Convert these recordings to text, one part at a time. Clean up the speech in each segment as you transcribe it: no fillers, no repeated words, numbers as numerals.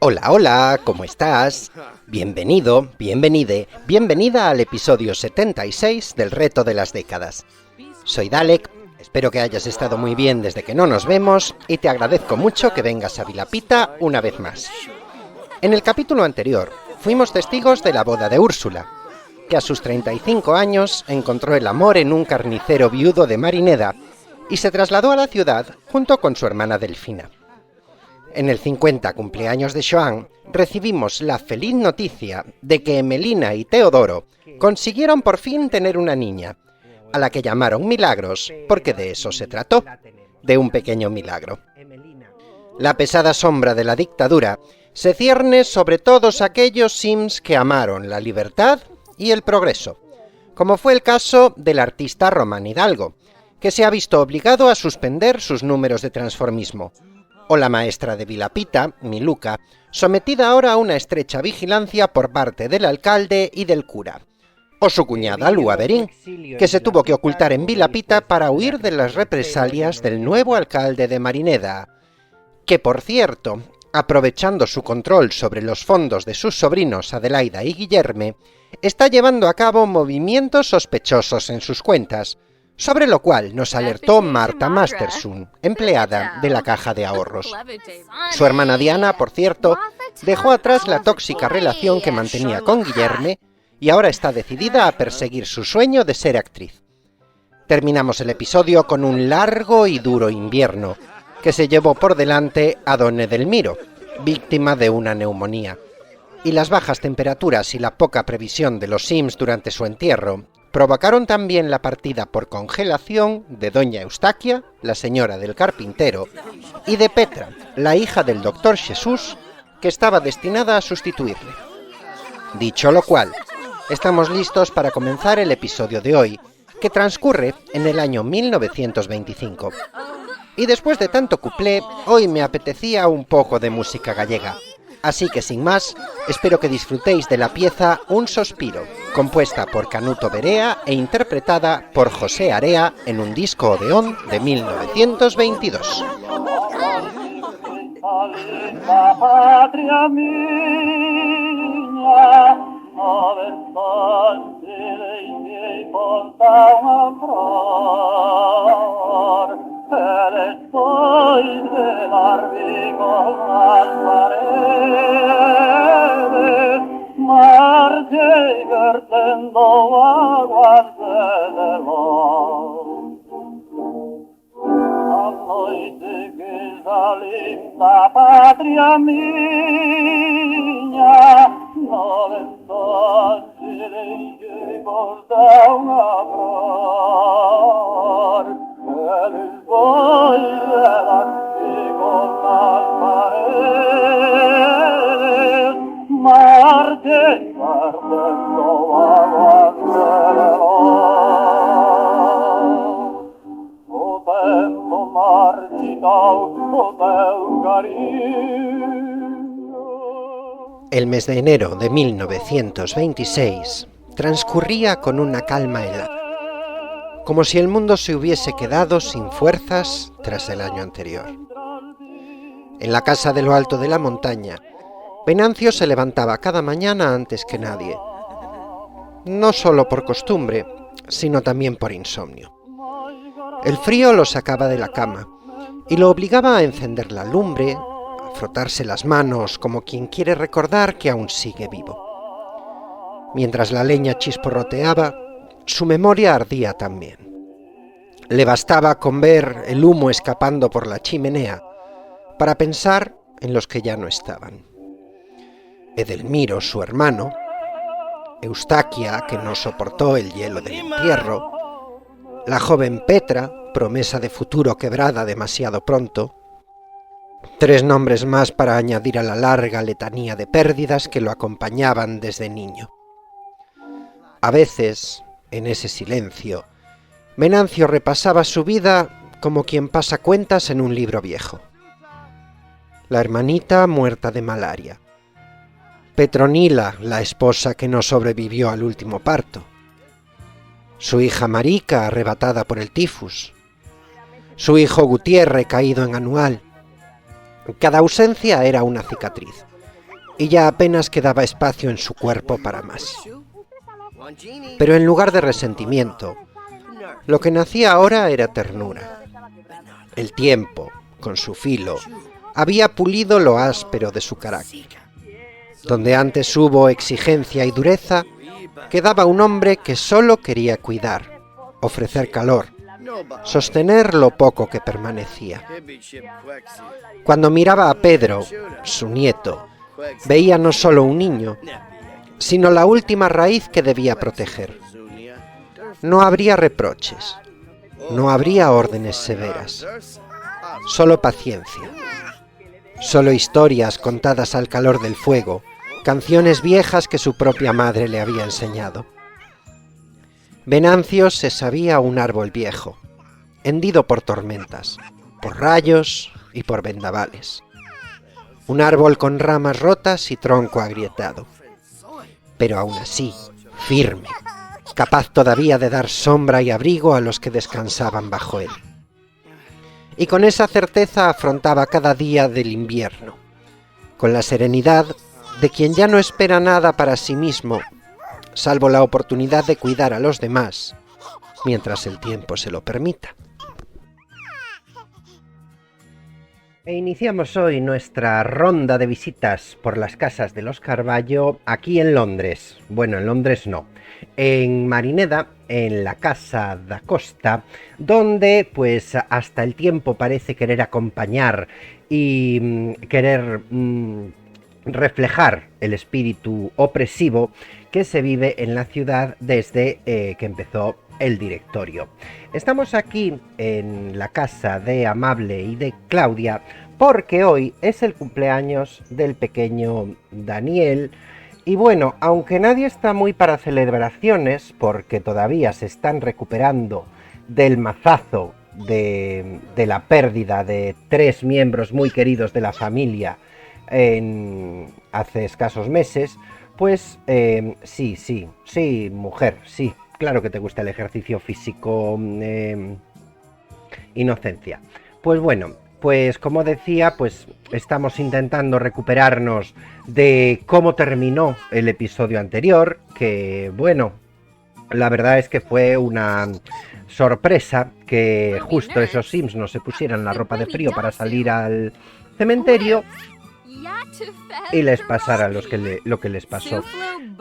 Hola, hola, ¿cómo estás? Bienvenido, bienvenida al episodio 76 del Reto de las Décadas. Soy Dalek, espero que hayas estado muy bien desde que no nos vemos y te agradezco mucho que vengas a Vilapita una vez más. En el capítulo anterior fuimos testigos de la boda de Úrsula, que a sus 35 años encontró el amor en un carnicero viudo de Marineda y se trasladó a la ciudad junto con su hermana Delfina. En el 50 cumpleaños de Joan, recibimos la feliz noticia de que Emelina y Teodoro consiguieron por fin tener una niña, a la que llamaron Milagros porque de eso se trató, de un pequeño milagro. La pesada sombra de la dictadura se cierne sobre todos aquellos Sims que amaron la libertad y el progreso, como fue el caso del artista Román Hidalgo, que se ha visto obligado a suspender sus números de transformismo, o la maestra de Vilapita, Miluca, sometida ahora a una estrecha vigilancia por parte del alcalde y del cura, o su cuñada Lua Berín, que se tuvo que ocultar en Vilapita para huir de las represalias del nuevo alcalde de Marineda, que por cierto, aprovechando su control sobre los fondos de sus sobrinos Adelaida y Guillerme, está llevando a cabo movimientos sospechosos en sus cuentas, sobre lo cual nos alertó Marta Masterson, empleada de la Caja de Ahorros. Su hermana Diana, por cierto, dejó atrás la tóxica relación que mantenía con Guillerme y ahora está decidida a perseguir su sueño de ser actriz. Terminamos el episodio con un largo y duro invierno, que se llevó por delante a don Edelmiro, víctima de una neumonía. Y las bajas temperaturas y la poca previsión de los Sims durante su entierro provocaron también la partida por congelación de doña Eustaquia, la señora del carpintero, y de Petra, la hija del doctor Jesús, que estaba destinada a sustituirle. Dicho lo cual, estamos listos para comenzar el episodio de hoy, que transcurre en el año 1925. Y después de tanto cuplé, hoy me apetecía un poco de música gallega. Así que sin más, espero que disfrutéis de la pieza Un Sospiro, compuesta por Canuto Berea e interpretada por José Area en un disco Odeón de 1922. La patria miña no vendrá y porta una flor el voy de las con las paredes Marte guardando aguas o tempo marchitao o teu cariño. El mes de enero de 1926 transcurría con una calma helada, como si el mundo se hubiese quedado sin fuerzas tras el año anterior. En la casa de lo alto de la montaña, Venancio se levantaba cada mañana antes que nadie, no solo por costumbre, sino también por insomnio. El frío lo sacaba de la cama y lo obligaba a encender la lumbre, a frotarse las manos como quien quiere recordar que aún sigue vivo. Mientras la leña chisporroteaba, su memoria ardía también. Le bastaba con ver el humo escapando por la chimenea para pensar en los que ya no estaban. Edelmiro, su hermano, Eustaquia, que no soportó el hielo del entierro, la joven Petra, promesa de futuro quebrada demasiado pronto, 3 nombres más para añadir a la larga letanía de pérdidas que lo acompañaban desde niño. A veces, en ese silencio, Venancio repasaba su vida como quien pasa cuentas en un libro viejo. La hermanita muerta de malaria, Petronila, la esposa que no sobrevivió al último parto, su hija Marica arrebatada por el tifus, su hijo Gutiérrez caído en Anual. Cada ausencia era una cicatriz, y ya apenas quedaba espacio en su cuerpo para más. Pero en lugar de resentimiento, lo que nacía ahora era ternura. El tiempo, con su filo, había pulido lo áspero de su carácter. Donde antes hubo exigencia y dureza, quedaba un hombre que solo quería cuidar, ofrecer calor, sostener lo poco que permanecía. Cuando miraba a Pedro, su nieto, veía no solo un niño, sino la última raíz que debía proteger. No habría reproches, no habría órdenes severas, solo paciencia, solo historias contadas al calor del fuego, canciones viejas que su propia madre le había enseñado. Venancio se sabía un árbol viejo, hendido por tormentas, por rayos y por vendavales. Un árbol con ramas rotas y tronco agrietado, pero aún así, firme, capaz todavía de dar sombra y abrigo a los que descansaban bajo él. Y con esa certeza afrontaba cada día del invierno, con la serenidad de quien ya no espera nada para sí mismo, salvo la oportunidad de cuidar a los demás, mientras el tiempo se lo permita. E iniciamos hoy nuestra ronda de visitas por las casas de los Carballo aquí en Londres. Bueno, en Londres no, en Marineda, en la Casa da Costa, donde pues hasta el tiempo parece querer acompañar y querer reflejar el espíritu opresivo que se vive en la ciudad desde que empezó el directorio. Estamos aquí en la casa de Amable y de Claudia porque hoy es el cumpleaños del pequeño Daniel y bueno, aunque nadie está muy para celebraciones porque todavía se están recuperando del mazazo de la pérdida de 3 miembros muy queridos de la familia hace escasos meses, pues sí, mujer, sí. Claro que te gusta el ejercicio físico, Inocencia. Pues bueno, pues como decía, pues estamos intentando recuperarnos de cómo terminó el episodio anterior, que bueno, la verdad es que fue una sorpresa que justo esos Sims no se pusieran la ropa de frío para salir al cementerio y les pasara lo que les pasó.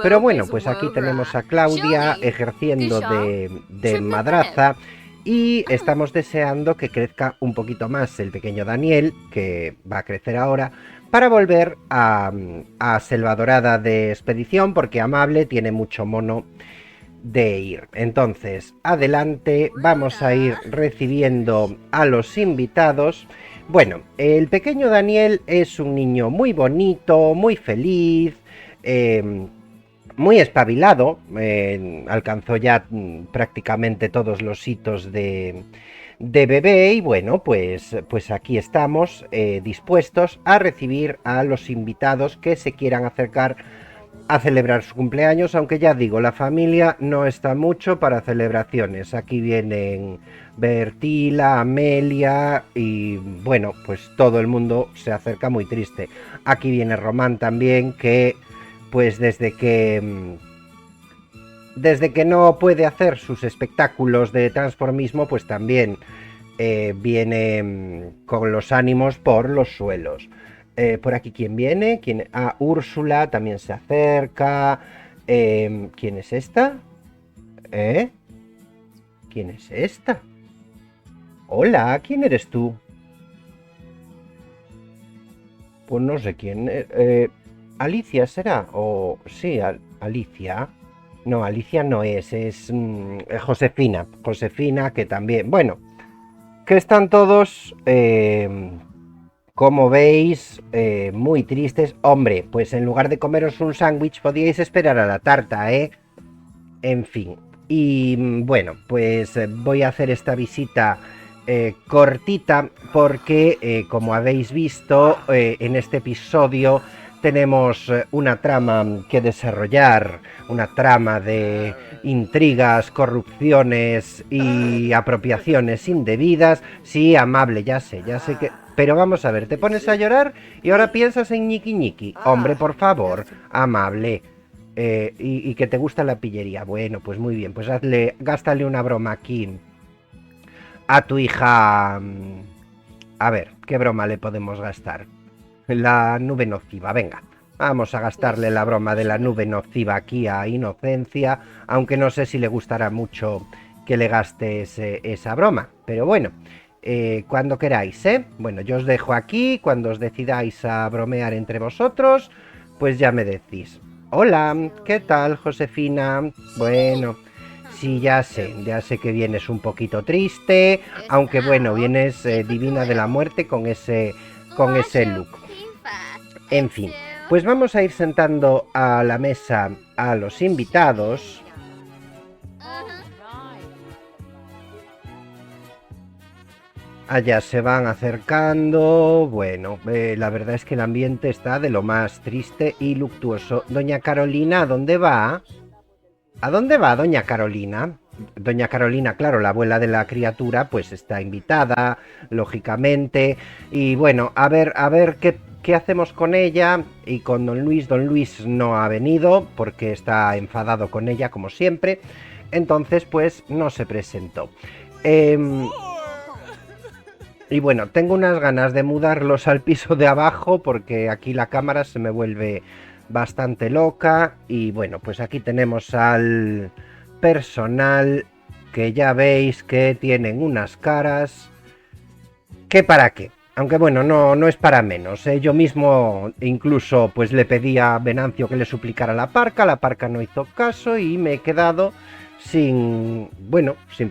Pero bueno, pues aquí tenemos a Claudia ejerciendo de madraza y estamos deseando que crezca un poquito más el pequeño Daniel, que va a crecer ahora, para volver a Selva Dorada de expedición, porque Amable tiene mucho mono de ir. Entonces, adelante, vamos a ir recibiendo a los invitados. Bueno, el pequeño Daniel es un niño muy bonito, muy feliz, muy espabilado, alcanzó ya prácticamente todos los hitos de bebé y bueno, pues aquí estamos dispuestos a recibir a los invitados que se quieran acercar a celebrar su cumpleaños, aunque ya digo, la familia no está mucho para celebraciones. Aquí vienen Bertila, Amelia y bueno, pues todo el mundo se acerca muy triste. Aquí viene Román también, que pues desde que no puede hacer sus espectáculos de transformismo, pues también viene con los ánimos por los suelos. Por aquí, ¿quién viene? Úrsula también se acerca. ¿Quién es esta? ¿Quién es esta? Hola, ¿quién eres tú? Pues no sé quién. ¿Alicia será? O sí, Alicia. No, Alicia no es Josefina. Josefina, que también. Bueno, que están todos... como veis, muy tristes. Hombre, pues en lugar de comeros un sándwich podíais esperar a la tarta, ¿eh? En fin. Y bueno, pues voy a hacer esta visita cortita porque, como habéis visto, en este episodio tenemos una trama que desarrollar, una trama de intrigas, corrupciones y apropiaciones indebidas. Sí, Amable, ya sé que... pero vamos a ver, te pones a llorar y ahora piensas en ñiqui ñiqui. Hombre, por favor, amable. Y que te gusta la pillería. Bueno, pues muy bien, pues gástale una broma aquí a tu hija. A ver, ¿qué broma le podemos gastar? La nube nociva, venga. Vamos a gastarle la broma de la nube nociva aquí a Inocencia, aunque no sé si le gustará mucho que le gastes esa broma, pero bueno, cuando queráis, ¿eh? Bueno, yo os dejo aquí, cuando os decidáis a bromear entre vosotros, pues ya me decís. Hola, ¿qué tal, Josefina? Bueno, sí, ya sé que vienes un poquito triste, aunque bueno, vienes divina de la muerte con ese look. En fin, pues vamos a ir sentando a la mesa a los invitados. Allá se van acercando. Bueno, la verdad es que el ambiente está de lo más triste y luctuoso. Doña Carolina, ¿a dónde va? ¿A dónde va, doña Carolina? Doña Carolina, claro, la abuela de la criatura, pues está invitada, lógicamente. Y bueno, a ver qué hacemos con ella y con don Luis. Don Luis no ha venido porque está enfadado con ella, como siempre. Entonces, pues no se presentó. Y bueno, tengo unas ganas de mudarlos al piso de abajo porque aquí la cámara se me vuelve bastante loca. Y bueno, pues aquí tenemos al personal que ya veis que tienen unas caras que para qué. Aunque bueno, no es para menos, ¿eh? Yo mismo incluso pues le pedí a Venancio que le suplicara la parca no hizo caso y me he quedado sin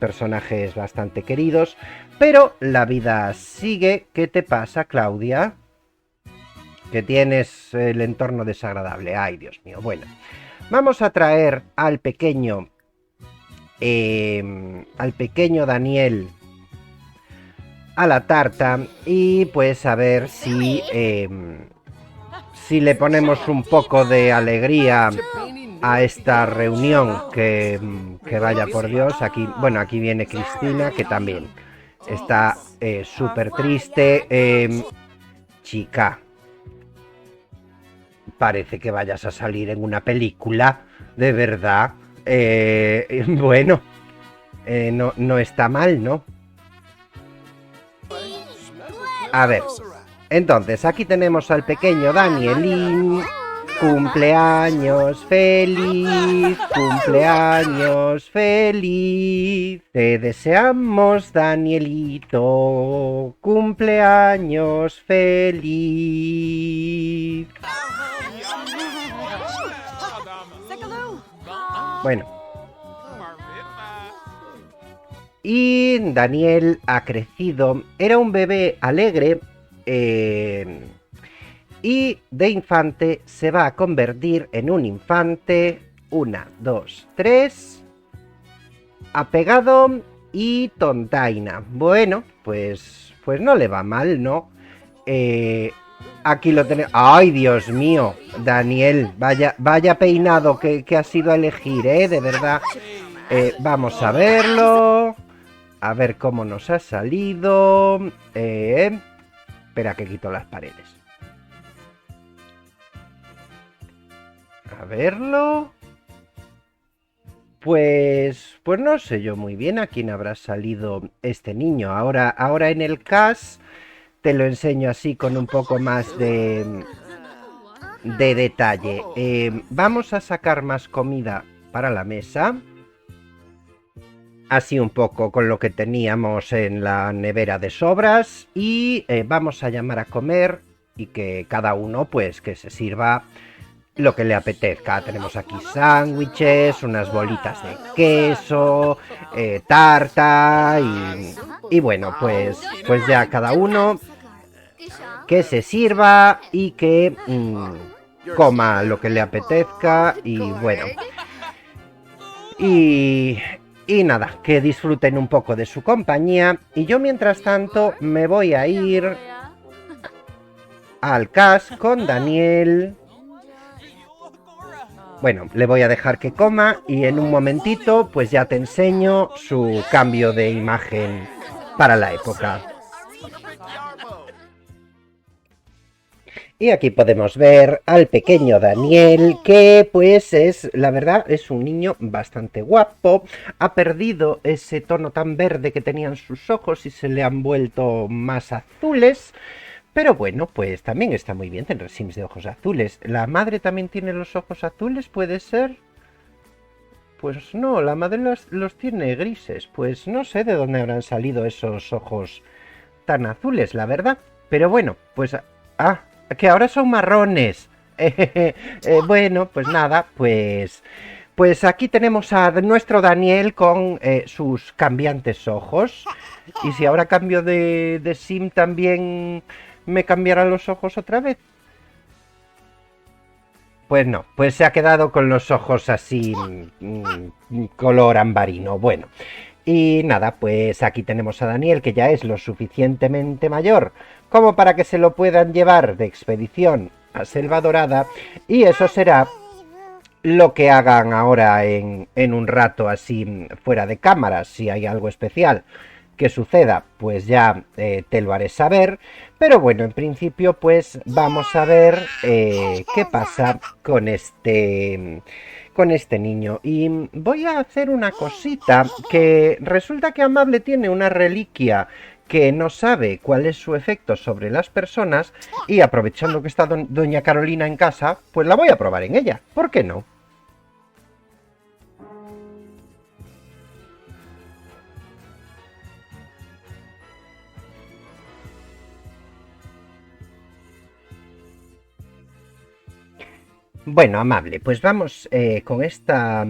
personajes bastante queridos. Pero la vida sigue. ¿Qué te pasa, Claudia? Que tienes el entorno desagradable. Ay, Dios mío. Bueno, vamos a traer al pequeño Daniel a la tarta y pues a ver si le ponemos un poco de alegría a esta reunión que vaya por Dios. Aquí viene Cristina, que también está súper triste. Chica, parece que vayas a salir en una película, de verdad. Bueno, no está mal, ¿no? A ver, entonces aquí tenemos al pequeño Danielín. Cumpleaños feliz, cumpleaños feliz. Te deseamos, Danielito, cumpleaños feliz. Bueno. Y Daniel ha crecido, era un bebé alegre, y de infante se va a convertir en un infante, 1, 2, 3, apegado y tontaina. Bueno, pues no le va mal, ¿no? Aquí lo tenemos. ¡Ay, Dios mío! Daniel, vaya peinado que has ido a elegir, de verdad. Vamos a verlo. A ver cómo nos ha salido. Espera que quito las paredes. A verlo. Pues no sé yo muy bien a quién habrá salido este niño. Ahora en el cast te lo enseño así con un poco más de detalle. Vamos a sacar más comida para la mesa. Así un poco con lo que teníamos en la nevera de sobras. Y vamos a llamar a comer y que cada uno pues que se sirva lo que le apetezca. Tenemos aquí sándwiches, unas bolitas de queso, tarta y bueno, pues ya cada uno que se sirva y que coma lo que le apetezca y bueno. Y nada, que disfruten un poco de su compañía. Y yo mientras tanto me voy a ir al cast con Daniel. Bueno, le voy a dejar que coma y en un momentito pues ya te enseño su cambio de imagen para la época. Y aquí podemos ver al pequeño Daniel, que pues es, la verdad, es un niño bastante guapo. Ha perdido ese tono tan verde que tenían sus ojos y se le han vuelto más azules. Pero bueno, pues también está muy bien tener sims de ojos azules. ¿La madre también tiene los ojos azules? ¿Puede ser? Pues no, la madre los tiene grises. Pues no sé de dónde habrán salido esos ojos tan azules, la verdad. Pero bueno, pues... Ah, que ahora son marrones. Bueno, pues nada, pues aquí tenemos a nuestro Daniel con sus cambiantes ojos. Y si ahora cambio de sim también me cambiarán los ojos otra vez. Pues no, pues se ha quedado con los ojos así color ambarino. Bueno, y nada, pues aquí tenemos a Daniel, que ya es lo suficientemente mayor como para que se lo puedan llevar de expedición a Selva Dorada, y eso será lo que hagan ahora en un rato así fuera de cámara. Si hay algo especial que suceda, pues ya te lo haré saber. Pero bueno, en principio pues vamos a ver qué pasa con este niño. Y voy a hacer una cosita, que resulta que Amable tiene una reliquia que no sabe cuál es su efecto sobre las personas, y aprovechando que está doña Carolina en casa, pues la voy a probar en ella. ¿Por qué no? Bueno, Amable, pues vamos con esta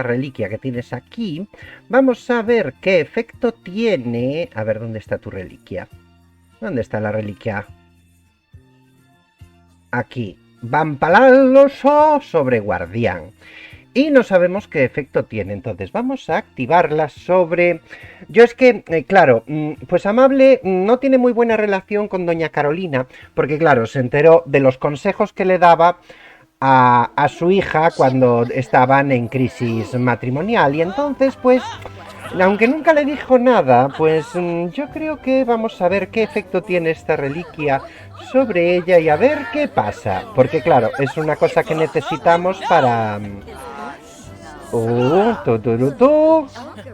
reliquia que tienes aquí. Vamos a ver qué efecto tiene. A ver, ¿dónde está tu reliquia? ¿Dónde está la reliquia? Aquí. Vampaloso sobre guardián. Y no sabemos qué efecto tiene. Entonces vamos a activarla sobre... Yo es que, claro, pues Amable no tiene muy buena relación con doña Carolina, porque claro, se enteró de los consejos que le daba a su hija cuando estaban en crisis matrimonial. Y entonces, pues, aunque nunca le dijo nada, pues yo creo que vamos a ver qué efecto tiene esta reliquia sobre ella y a ver qué pasa. Porque claro, es una cosa que necesitamos para...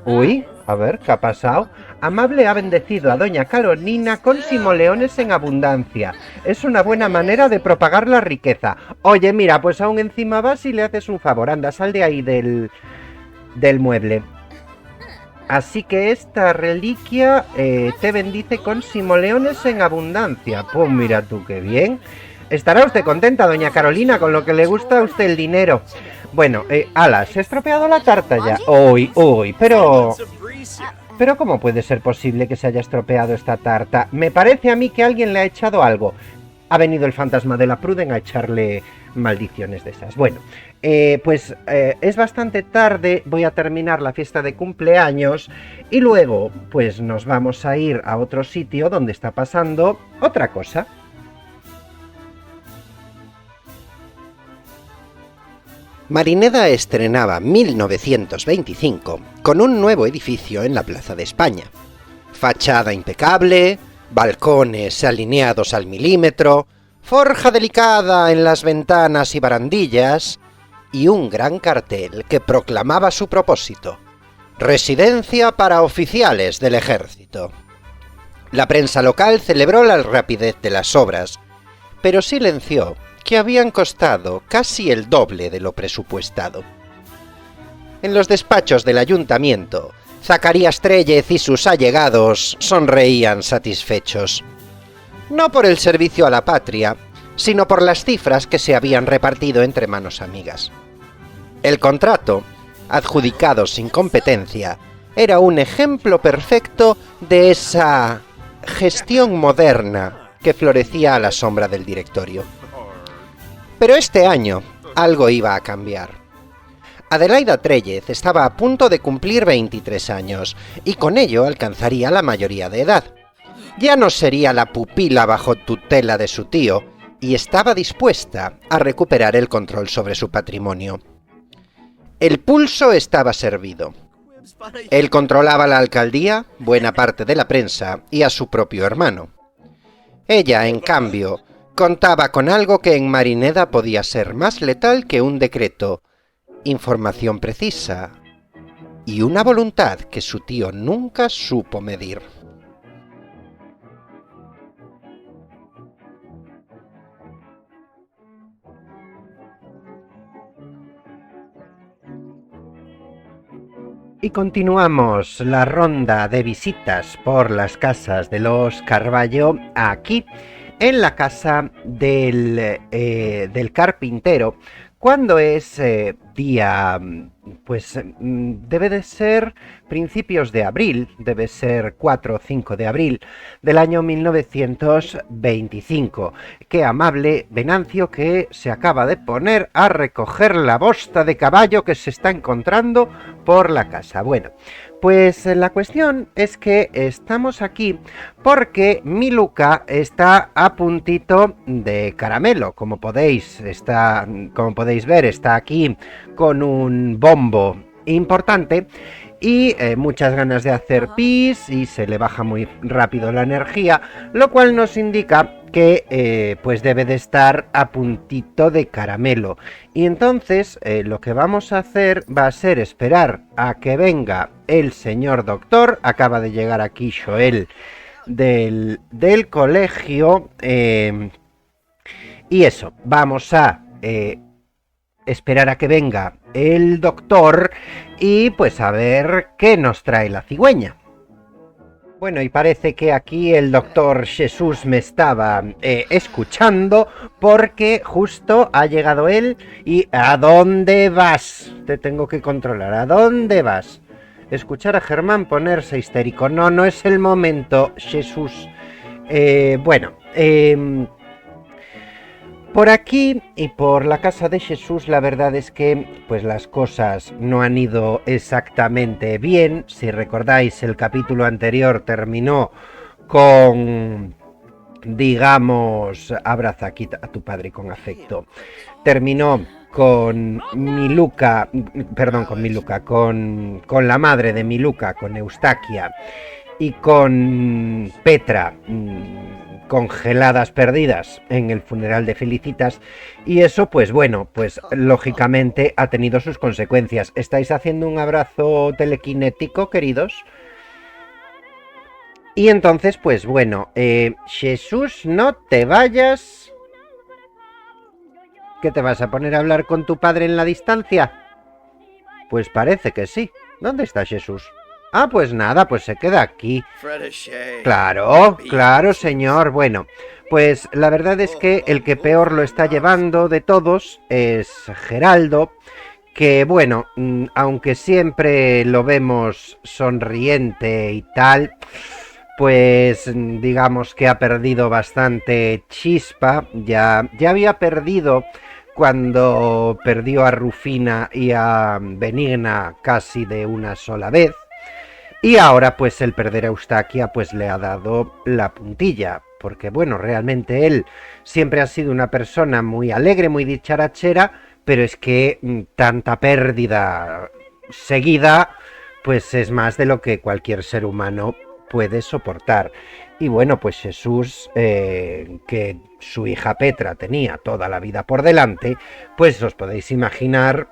Uy, a ver, ¿qué ha pasado? Amable ha bendecido a doña Carolina con simoleones en abundancia. Es una buena manera de propagar la riqueza. Oye, mira, pues aún encima vas y le haces un favor. Anda, sal de ahí del mueble. Así que esta reliquia te bendice con simoleones en abundancia. Pues mira tú, qué bien. ¿Estará usted contenta, doña Carolina, con lo que le gusta a usted el dinero? Bueno, ala, se ha estropeado la tarta ya. Uy, pero ¿cómo puede ser posible que se haya estropeado esta tarta? Me parece a mí que alguien le ha echado algo. Ha venido el fantasma de la Pruden a echarle maldiciones de esas. Bueno, pues es bastante tarde, voy a terminar la fiesta de cumpleaños y luego pues nos vamos a ir a otro sitio donde está pasando otra cosa. Marineda estrenaba 1925 con un nuevo edificio en la Plaza de España. Fachada impecable, balcones alineados al milímetro, forja delicada en las ventanas y barandillas y un gran cartel que proclamaba su propósito: residencia para oficiales del ejército. La prensa local celebró la rapidez de las obras, pero silenció que habían costado casi el doble de lo presupuestado. En los despachos del ayuntamiento, Zacarías Tréllez y sus allegados sonreían satisfechos. No por el servicio a la patria, sino por las cifras que se habían repartido entre manos amigas. El contrato, adjudicado sin competencia, era un ejemplo perfecto de esa gestión moderna que florecía a la sombra del directorio. Pero este año algo iba a cambiar. Adelaida Tréllez estaba a punto de cumplir 23 años y con ello alcanzaría la mayoría de edad. Ya no sería la pupila bajo tutela de su tío y estaba dispuesta a recuperar el control sobre su patrimonio. El pulso estaba servido. Él controlaba la alcaldía, buena parte de la prensa y a su propio hermano. Ella, en cambio, Contaba con algo que en Marineda podía ser más letal que un decreto: información precisa y una voluntad que su tío nunca supo medir. Y continuamos la ronda de visitas por las casas de los Carballo aquí en la casa del carpintero, cuando es día, pues debe de ser principios de abril, debe ser 4 o 5 de abril del año 1925. Qué amable Venancio, que se acaba de poner a recoger la bosta de caballo que se está encontrando por la casa. Bueno, pues la cuestión es que estamos aquí porque Miluca está a puntito de caramelo. Como podéis ver, está aquí con un bombo importante y muchas ganas de hacer pis, y se le baja muy rápido la energía, lo cual nos indica que pues debe de estar a puntito de caramelo. Y entonces lo que vamos a hacer va a ser esperar a que venga el señor doctor. Acaba de llegar aquí Joel del colegio, y eso, vamos a esperar a que venga el doctor y pues a ver qué nos trae la cigüeña. Bueno, y parece que aquí el doctor Jesús me estaba escuchando, porque justo ha llegado él. Y ¿a dónde vas? Te tengo que controlar. ¿A dónde vas? Escuchar a Germán ponerse histérico. No, no es el momento, Jesús. Por aquí y por la casa de Jesús, la verdad es que pues las cosas no han ido exactamente bien. Si recordáis, el capítulo anterior terminó con, digamos, abraza aquí a tu padre con afecto. Terminó con Miluca, con la madre de Miluca, con Eustaquia, y con Petra congeladas perdidas en el funeral de Felicitas, y eso pues bueno, pues lógicamente ha tenido sus consecuencias. ¿Estáis haciendo un abrazo telequinético, queridos? Y entonces pues bueno, Jesús, no te vayas. ¿Qué te vas a poner a hablar con tu padre en la distancia? Pues parece que sí. ¿Dónde está Jesús? Ah, pues nada, pues se queda aquí. Claro, señor. Bueno, pues la verdad es que el que peor lo está llevando de todos es Geraldo, que bueno, aunque siempre lo vemos sonriente y tal, pues digamos que ha perdido bastante chispa. Ya había perdido cuando perdió a Rufina y a Benigna casi de una sola vez. Y ahora pues el perder a Eustaquia pues le ha dado la puntilla, porque bueno, realmente él siempre ha sido una persona muy alegre, muy dicharachera, pero es que tanta pérdida seguida pues es más de lo que cualquier ser humano puede soportar. Y bueno, pues Jesús, que su hija Petra tenía toda la vida por delante, pues os podéis imaginar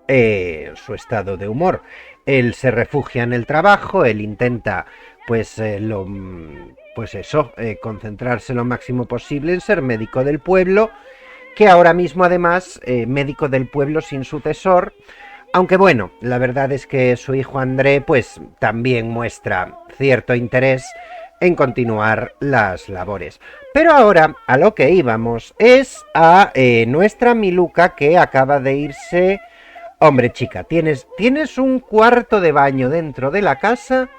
su estado de humor. Él se refugia en el trabajo, él intenta concentrarse lo máximo posible en ser médico del pueblo, que ahora mismo además médico del pueblo sin sucesor, aunque bueno, la verdad es que su hijo André pues también muestra cierto interés en continuar las labores. Pero ahora a lo que íbamos es a nuestra Miluca, que acaba de irse. Hombre, chica, tienes un cuarto de baño dentro de la casa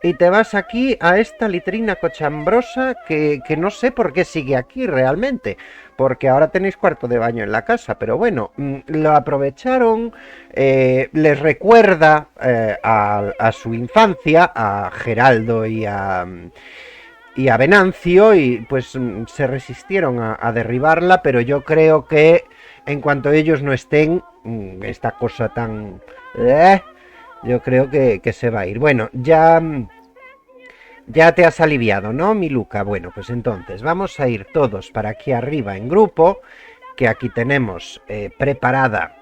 y te vas aquí a esta litrina cochambrosa que no sé por qué sigue aquí realmente, porque ahora tenéis cuarto de baño en la casa, pero bueno, lo aprovecharon. Les recuerda a su infancia, a Geraldo y a Venancio, y pues se resistieron a derribarla, pero yo creo que en cuanto ellos no estén, esta cosa tan... yo creo que se va a ir. Bueno, ya Ya te has aliviado, ¿no, Miluca? Bueno, pues entonces vamos a ir todos para aquí arriba en grupo, que aquí tenemos preparada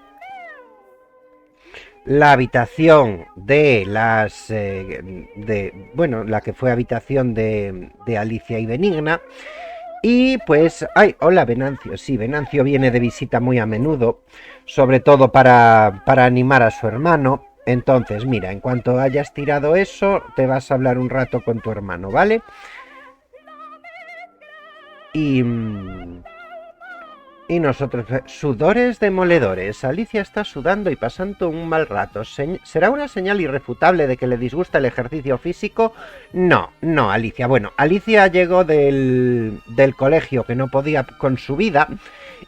la habitación de las... la que fue habitación de Alicia y Benigna. Y pues... ¡Ay! Hola, Venancio. Sí, Venancio viene de visita muy a menudo, sobre todo para animar a su hermano. Entonces, mira, en cuanto hayas tirado eso, te vas a hablar un rato con tu hermano, ¿vale? Y nosotros, sudores demoledores. Alicia está sudando y pasando un mal rato. ¿Será una señal irrefutable de que le disgusta el ejercicio físico? No, Alicia. Bueno, Alicia llegó del colegio que no podía con su vida.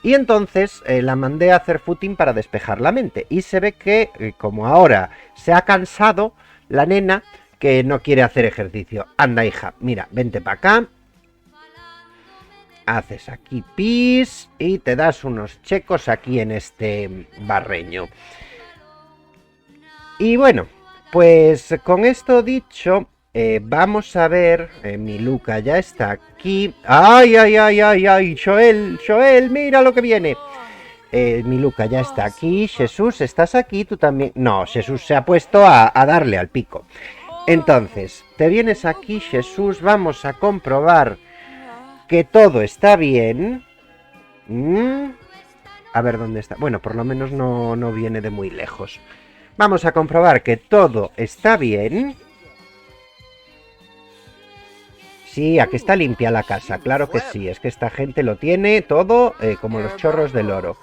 Y entonces la mandé a hacer footing para despejar la mente. Y se ve que, como ahora se ha cansado, la nena que no quiere hacer ejercicio. Anda, hija, mira, vente para acá. Haces aquí pis y te das unos checos aquí en este barreño. Y bueno, pues con esto dicho, vamos a ver. Miluca ya está aquí. ¡Ay! Joel, mira lo que viene. Miluca ya está aquí. Jesús, ¿estás aquí? Tú también. No, Jesús se ha puesto a darle al pico. Entonces, te vienes aquí, Jesús. Vamos a comprobar que todo está bien. A ver dónde está. Bueno, por lo menos no viene de muy lejos. Vamos a comprobar que todo está bien. Sí, aquí está limpia la casa, claro que sí. Es que esta gente lo tiene todo como los chorros del oro.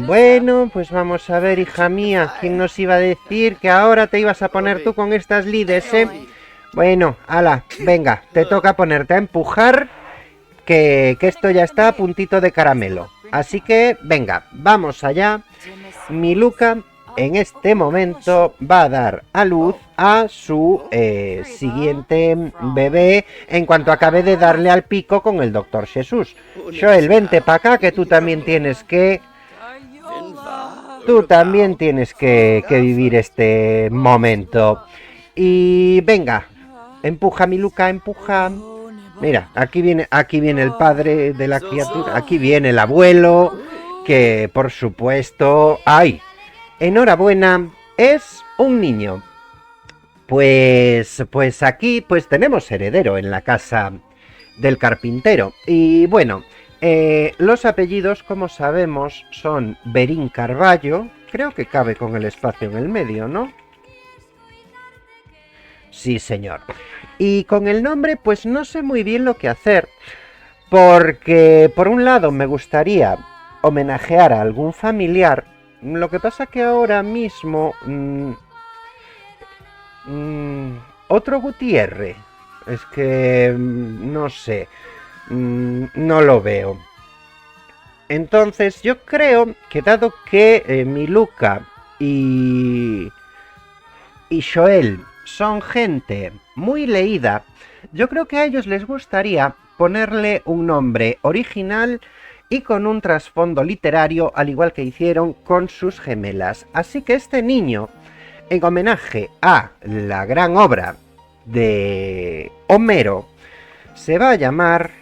Bueno, pues vamos a ver, hija mía. ¿Quién nos iba a decir que ahora te ibas a poner tú con estas lides, Bueno, ala, venga, te toca ponerte a empujar, que esto ya está a puntito de caramelo. Así que, venga, vamos allá. Miluca en este momento va a dar a luz a su siguiente bebé en cuanto acabe de darle al pico con el doctor Jesús. Joel, vente para acá, que tú también tienes que... vivir este momento. Y venga, empuja, Miluca, empuja. Mira, aquí viene el padre de la criatura, aquí viene el abuelo, que por supuesto... ¡Ay! Enhorabuena, es un niño. Pues aquí pues tenemos heredero en la casa del carpintero. Y bueno, los apellidos, como sabemos, son Berín Carballo. Creo que cabe con el espacio en el medio, ¿no? Sí, señor. Y con el nombre, pues no sé muy bien lo que hacer. Porque, por un lado, me gustaría homenajear a algún familiar. Lo que pasa que ahora mismo... otro Gutiérrez. Es que... no sé. No lo veo. Entonces, yo creo que dado que Miluca y Joel son gente muy leída, yo creo que a ellos les gustaría ponerle un nombre original y con un trasfondo literario, al igual que hicieron con sus gemelas. Así que este niño, en homenaje a la gran obra de Homero, se va a llamar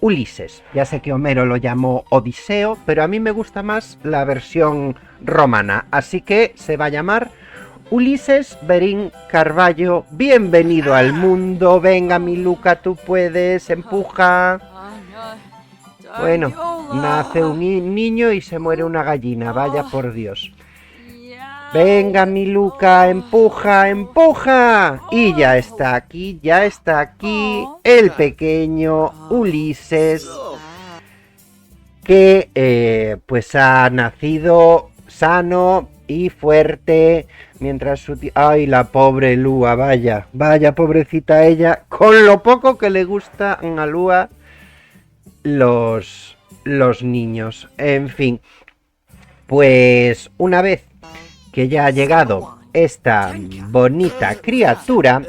Ulises. Ya sé que Homero lo llamó Odiseo, pero a mí me gusta más la versión romana, así que se va a llamar Ulises Berín Carballo. Bienvenido al mundo. Venga, Miluca, tú puedes, empuja. Bueno, nace un niño y se muere una gallina, vaya por Dios. Venga, Miluca, empuja, empuja. Y ya está aquí el pequeño Ulises, que pues ha nacido sano y fuerte, mientras su tía... ¡Ay, la pobre Lua! Vaya pobrecita ella, con lo poco que le gusta a Lua los niños. En fin, pues una vez que ya ha llegado esta bonita criatura,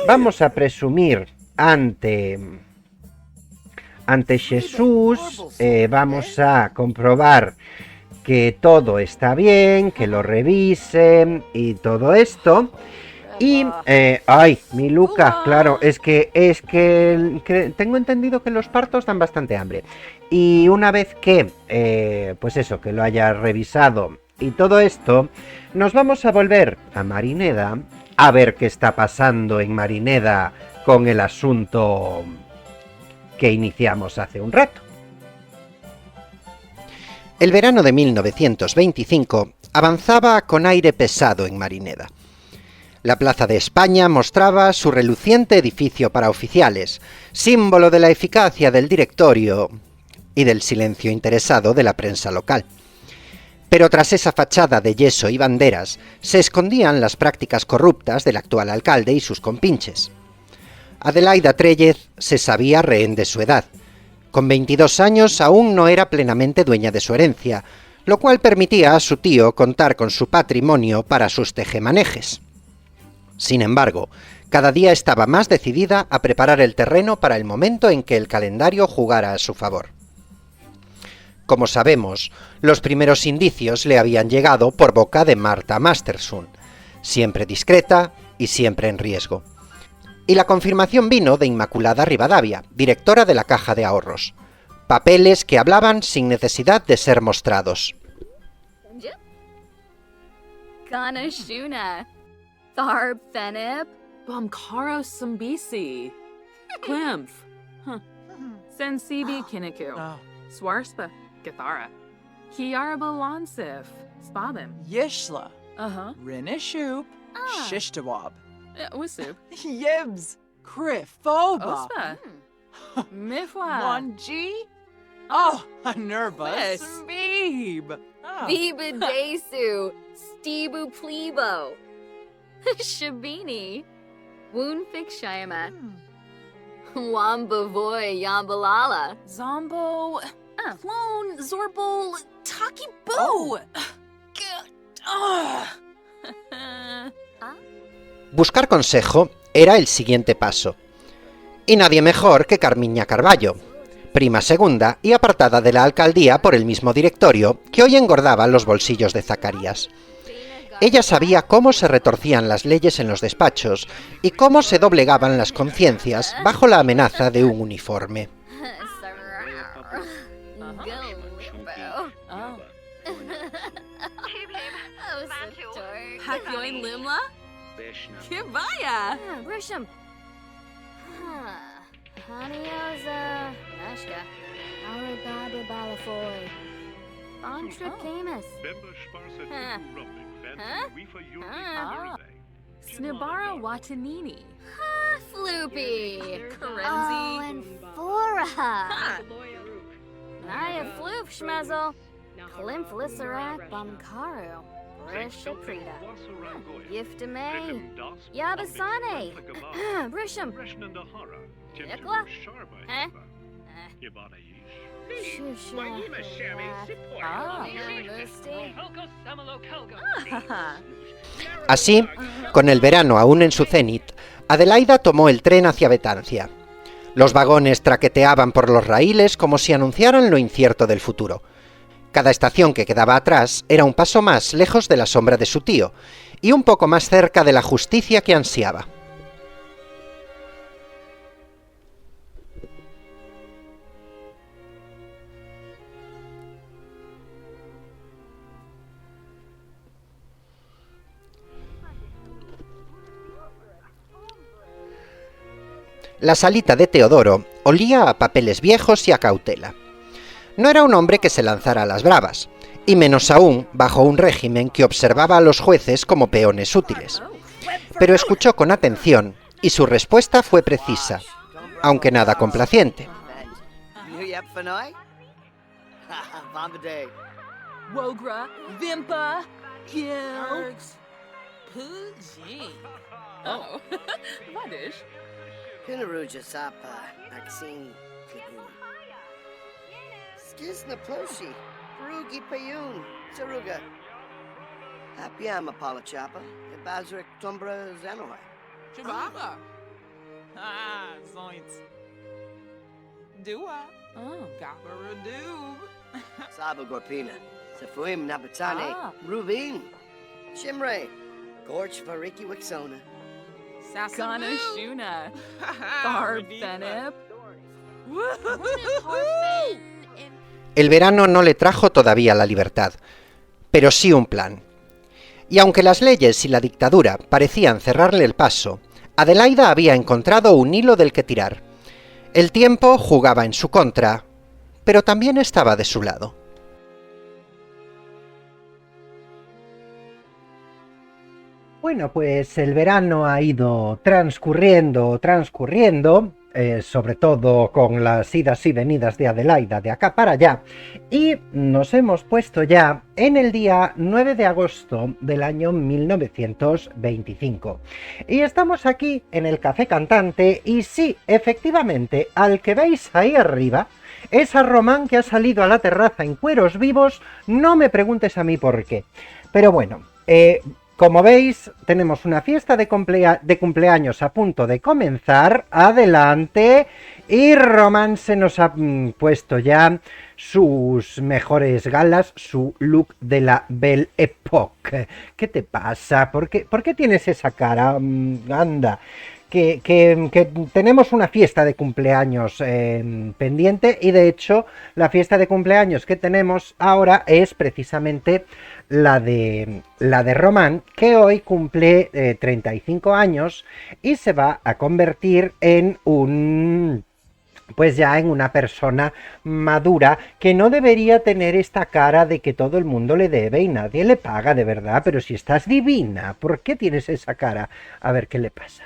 vamos a presumir ante Jesús, vamos a comprobar que todo está bien, que lo revisen y todo esto. Y, mi Luca, claro, es que tengo entendido que los partos dan bastante hambre. Y una vez que, pues eso, que lo haya revisado y todo esto, nos vamos a volver a Marineda a ver qué está pasando en Marineda con el asunto que iniciamos hace un rato. El verano de 1925 avanzaba con aire pesado en Marineda. La Plaza de España mostraba su reluciente edificio para oficiales, símbolo de la eficacia del directorio y del silencio interesado de la prensa local. Pero tras esa fachada de yeso y banderas se escondían las prácticas corruptas del actual alcalde y sus compinches. Adelaida Trellez se sabía rehén de su edad. Con 22 años aún no era plenamente dueña de su herencia, lo cual permitía a su tío contar con su patrimonio para sus tejemanejes. Sin embargo, cada día estaba más decidida a preparar el terreno para el momento en que el calendario jugara a su favor. Como sabemos, los primeros indicios le habían llegado por boca de Marta Masterson, siempre discreta y siempre en riesgo. Y la confirmación vino de Inmaculada Rivadavia, directora de la Caja de Ahorros. Papeles que hablaban sin necesidad de ser mostrados. Tharb Fenib, Bumkaro Sumbisi, Klimph, Sensibi Kiniku, Swarspa, Gathara, Kiarba Lansif, Spabim, Yishla, Rinishoop, Shishtawab, Wisup, Yibs, Krifoba, Ospa, Mifwa, Wanji, oh, Nerva, Yes. Smeeb, Biba Desu, Stebu Plebo, Shabini, Woonfik Shayama, Wamba Voy Yambalala, Zombo, Clone, Zorbol, Taki Boo. Buscar consejo era el siguiente paso. Y nadie mejor que Carmiña Carballo, prima segunda y apartada de la alcaldía por el mismo directorio que hoy engordaba los bolsillos de Zacarías. Ella sabía cómo se retorcían las leyes en los despachos y cómo se doblegaban las conciencias bajo la amenaza de un uniforme. Hakyoin Limla? Kibaya! Brisham. Hanioza, Nashka, Arababa Balafoy, Bontra Camus. Snibara Watanini. Floopy. Karenzi. Oh, and Fora. Naya Floop Schmezel. Klimflisserat Bumkaru. Brisha Prita. Yiftame. Yabasane. Brisham. Nikla? Huh? Así, con el verano aún en su cenit, Adelaida tomó el tren hacia Betancia. Los vagones traqueteaban por los raíles como si anunciaran lo incierto del futuro. Cada estación que quedaba atrás era un paso más lejos de la sombra de su tío, y un poco más cerca de la justicia que ansiaba. La salita de Teodoro olía a papeles viejos y a cautela. No era un hombre que se lanzara a las bravas, y menos aún bajo un régimen que observaba a los jueces como peones útiles. Pero escuchó con atención y su respuesta fue precisa, aunque nada complaciente. Wogra, Vimpa, Gil. Puji. Oh, Vadish. Pinaruja Sapa, Maxine, Kibun. Skisna Ploshi, Perugi Payun, Saruga. Hapiama Palachapa, Bazrik Tumbra Zanoy. Chibaba, Zoints, Dua, Gabaradoob, Saba Gorpina, Safuim Nabatane, Rubin, Shimre, Gorch Variki Wixona, Ganashuna. Garbenip. El verano no le trajo todavía la libertad, pero sí un plan. Y aunque las leyes y la dictadura parecían cerrarle el paso, Adelaida había encontrado un hilo del que tirar. El tiempo jugaba en su contra, pero también estaba de su lado. Bueno, pues el verano ha ido transcurriendo, sobre todo con las idas y venidas de Adelaida de acá para allá, y nos hemos puesto ya en el día 9 de agosto del año 1925. Y estamos aquí en el Café Cantante, y sí, efectivamente, al que veis ahí arriba, es a Román, que ha salido a la terraza en cueros vivos. No me preguntes a mí por qué. Pero bueno, como veis, tenemos una fiesta de cumpleaños a punto de comenzar. Adelante. Y Román se nos ha puesto ya sus mejores galas, su look de la Belle Époque. ¿Qué te pasa? ¿Por qué tienes esa cara? Anda. Que tenemos una fiesta de cumpleaños pendiente, y de hecho la fiesta de cumpleaños que tenemos ahora es precisamente la de Román, que hoy cumple 35 años y se va a convertir en en una persona madura, que no debería tener esta cara de que todo el mundo le debe y nadie le paga, de verdad. Pero si estás divina, ¿por qué tienes esa cara? A ver, ¿qué le pasa?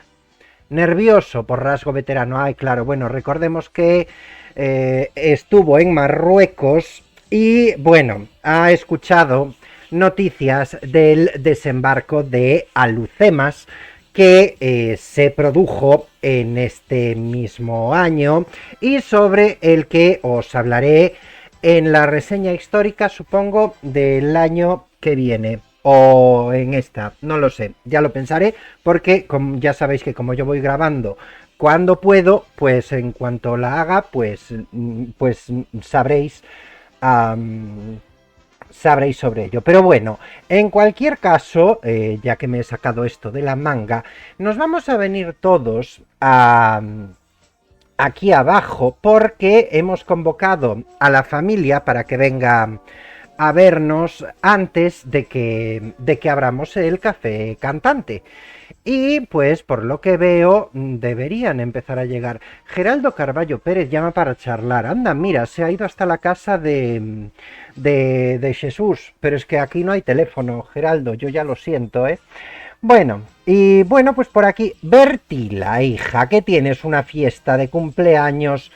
Nervioso por rasgo veterano. Ay, claro, bueno, recordemos que estuvo en Marruecos y, bueno, ha escuchado noticias del desembarco de Alhucemas, que se produjo en este mismo año y sobre el que os hablaré en la reseña histórica, supongo, del año que viene. O en esta, no lo sé, ya lo pensaré, porque ya sabéis que como yo voy grabando cuando puedo, pues en cuanto la haga, pues sabréis sobre ello. Pero bueno, en cualquier caso, ya que me he sacado esto de la manga, nos vamos a venir todos aquí abajo, porque hemos convocado a la familia para que venga a vernos antes de que abramos el Café Cantante. Y pues por lo que veo deberían empezar a llegar. Geraldo Carballo Pérez llama para charlar. Anda, mira, se ha ido hasta la casa de Jesús, pero es que aquí no hay teléfono, Geraldo, yo ya lo siento, ¿eh? Bueno, y bueno, pues por aquí, Bertila, hija, que tienes una fiesta de cumpleaños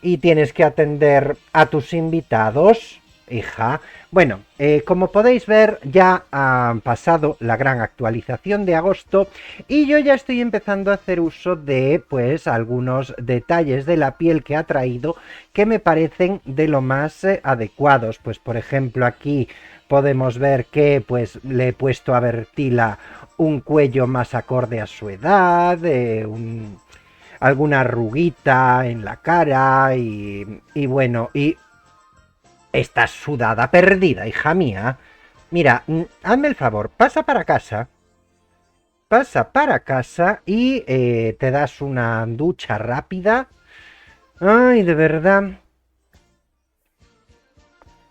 y tienes que atender a tus invitados, hija. Bueno, como podéis ver, ya ha pasado la gran actualización de agosto y yo ya estoy empezando a hacer uso de, pues, algunos detalles de la piel que ha traído que me parecen de lo más adecuados. Pues, por ejemplo, aquí podemos ver que, pues, le he puesto a Bertila un cuello más acorde a su edad, alguna arruguita en la cara y bueno, y estás sudada perdida, hija mía. Mira, hazme el favor, pasa para casa y te das una ducha rápida. Ay, de verdad.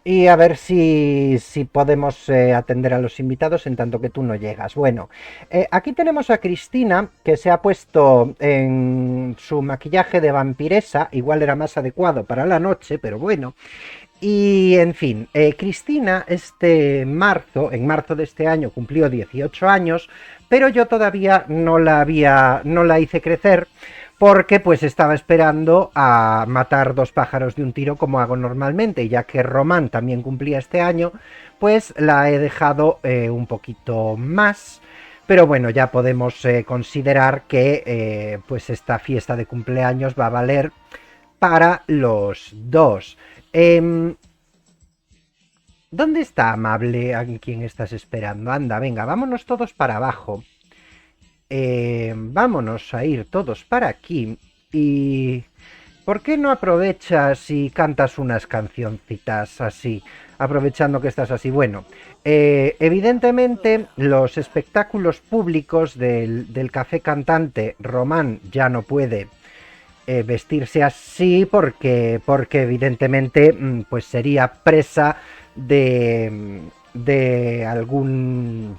Y a ver si podemos atender a los invitados en tanto que tú no llegas. Bueno, aquí tenemos a Cristina, que se ha puesto en su maquillaje de vampiresa. Igual era más adecuado para la noche, pero bueno. Y en fin, Cristina en marzo de este año cumplió 18 años, pero yo todavía no la hice crecer, porque pues estaba esperando a matar dos pájaros de un tiro como hago normalmente, y ya que Román también cumplía este año, pues la he dejado un poquito más. Pero bueno, ya podemos considerar que pues esta fiesta de cumpleaños va a valer para los dos. ¿Dónde está Amable? ¿A quién estás esperando? Anda, venga, vámonos todos para abajo. Vámonos a ir todos para aquí. ¿Y por qué no aprovechas y cantas unas cancioncitas así aprovechando que estás así. Bueno, evidentemente los espectáculos públicos del café cantante Román ya no puede vestirse así porque evidentemente pues sería presa de algún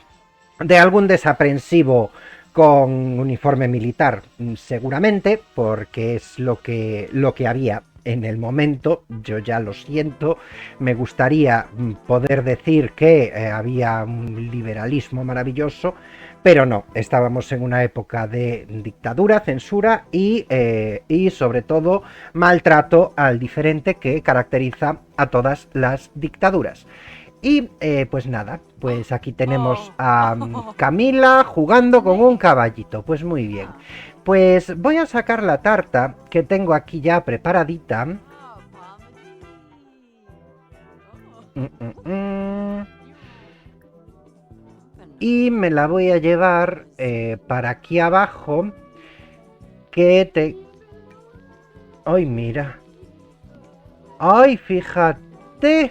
desaprensivo con uniforme militar, seguramente, porque es lo que había en el momento. Yo ya lo siento, me gustaría poder decir que había un liberalismo maravilloso, pero no, estábamos en una época de dictadura, censura y sobre todo maltrato al diferente que caracteriza a todas las dictaduras. Y pues nada, pues aquí tenemos a Camila jugando con un caballito. Pues muy bien. Pues voy a sacar la tarta que tengo aquí ya preparadita. Y me la voy a llevar para aquí abajo. ¡Ay, mira! ¡Ay, fíjate!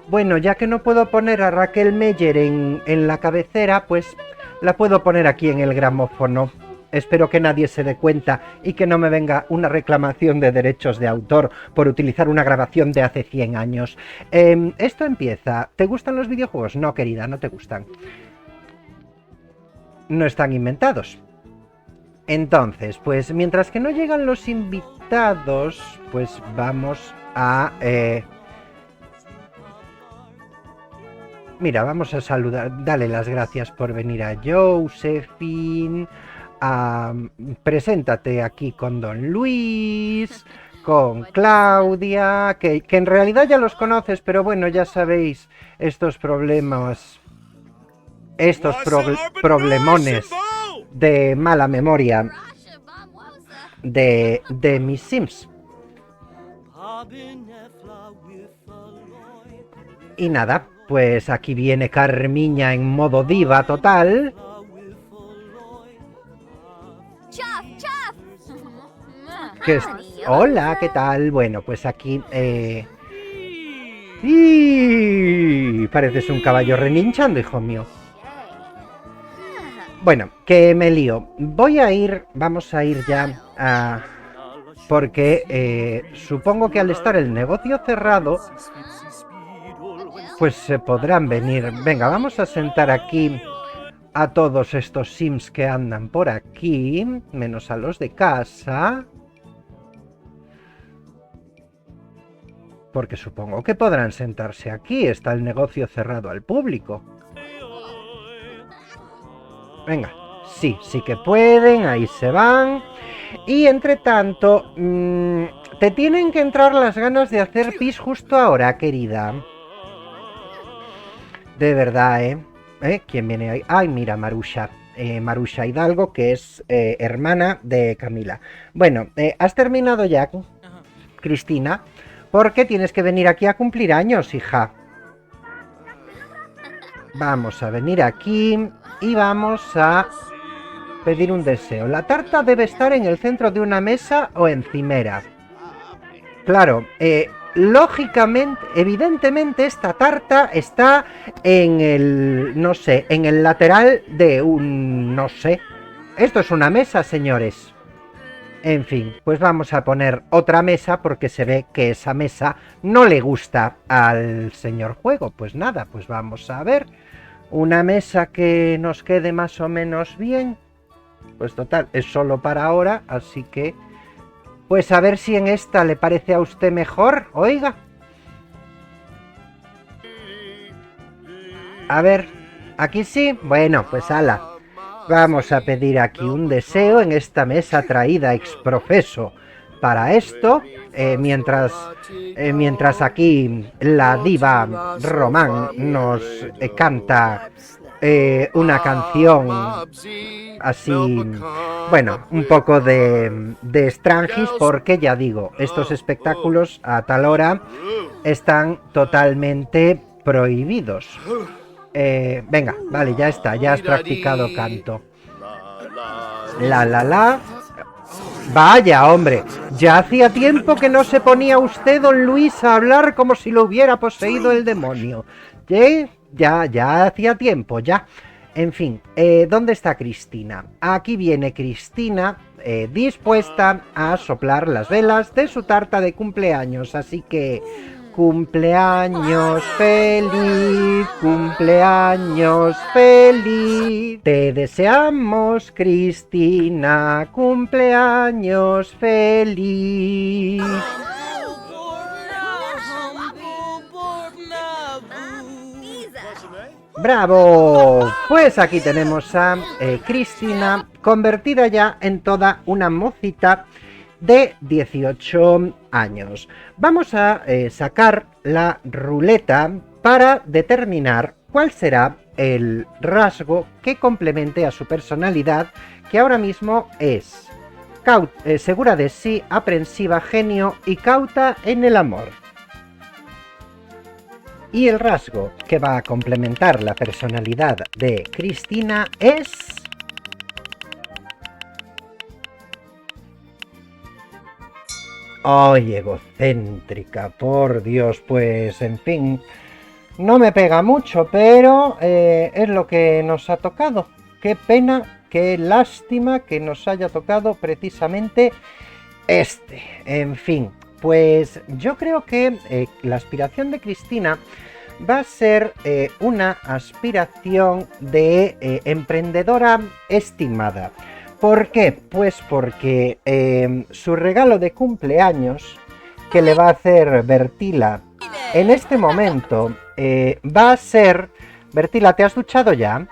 Bueno, ya que no puedo poner a Raquel Meyer en la cabecera, pues la puedo poner aquí en el gramófono. Espero que nadie se dé cuenta y que no me venga una reclamación de derechos de autor por utilizar una grabación de hace 100 años. Esto empieza. ¿Te gustan los videojuegos? No, querida, no te gustan. No están inventados. Entonces, pues mientras que no llegan los invitados, pues vamos a... Mira, vamos a saludar, dale las gracias por venir a Josephine. Preséntate aquí con Don Luis, con Claudia, que en realidad ya los conoces, pero bueno, ya sabéis, estos problemas, problemones de mala memoria de mis Sims. Y nada, pues aquí viene Carmiña en modo diva total. Hola, ¿qué tal? Bueno, pues aquí... pareces un caballo relinchando, hijo mío. Bueno, que me lío. Vamos a ir ya a... Porque supongo que al estar el negocio cerrado, pues se podrán venir. Venga, vamos a sentar aquí a todos estos Sims que andan por aquí, menos a los de casa. Porque supongo que podrán sentarse aquí. Está el negocio cerrado al público. Venga, sí que pueden. Ahí se van. Y entre tanto, te tienen que entrar las ganas de hacer pis justo ahora, querida. De verdad, ¿eh? ¿Quién viene ahí? Ay, mira, Marusha. Marusha Hidalgo, que es hermana de Camila. Bueno, ¿has terminado ya, Cristina? Porque tienes que venir aquí a cumplir años, hija. Vamos a venir aquí y vamos a pedir un deseo. La tarta debe estar en el centro de una mesa o encimera. Claro, lógicamente, evidentemente esta tarta está en el, no sé, en el lateral de un, no sé. Esto es una mesa, señores. En fin, pues vamos a poner otra mesa porque se ve que esa mesa no le gusta al señor juego. Pues nada, pues vamos a ver una mesa que nos quede más o menos bien. Pues total, es solo para ahora, así que... Pues a ver si en esta le parece a usted mejor, oiga. A ver, aquí sí, bueno, pues ala. Vamos a pedir aquí un deseo en esta mesa traída ex profeso para esto, mientras aquí la diva Román nos canta una canción así, bueno, un poco de Strangis, porque ya digo, estos espectáculos a tal hora están totalmente prohibidos. Venga, vale, ya está, ya has practicado canto. La. Vaya, hombre, ya hacía tiempo que no se ponía usted, don Luis, a hablar como si lo hubiera poseído el demonio. Ya hacía tiempo, ya. En fin, ¿dónde está Cristina? Aquí viene Cristina, dispuesta a soplar las velas de su tarta de cumpleaños, así que... Cumpleaños feliz, cumpleaños feliz. Te deseamos, Cristina, cumpleaños feliz. ¡Bravo! Pues aquí tenemos a Cristina, convertida ya en toda una mocita de 18 años. Vamos a sacar la ruleta para determinar cuál será el rasgo que complemente a su personalidad, que ahora mismo es segura de sí, aprensiva, genio y cauta en el amor. Y el rasgo que va a complementar la personalidad de Cristina es... ¡ay, egocéntrica! Por Dios, pues, en fin, no me pega mucho, pero es lo que nos ha tocado. ¡Qué pena, qué lástima que nos haya tocado precisamente este! En fin, pues yo creo que la aspiración de Cristina va a ser una aspiración de emprendedora estimada. ¿Por qué? Pues porque su regalo de cumpleaños que le va a hacer Bertila en este momento va a ser... Bertila, ¿te has duchado ya?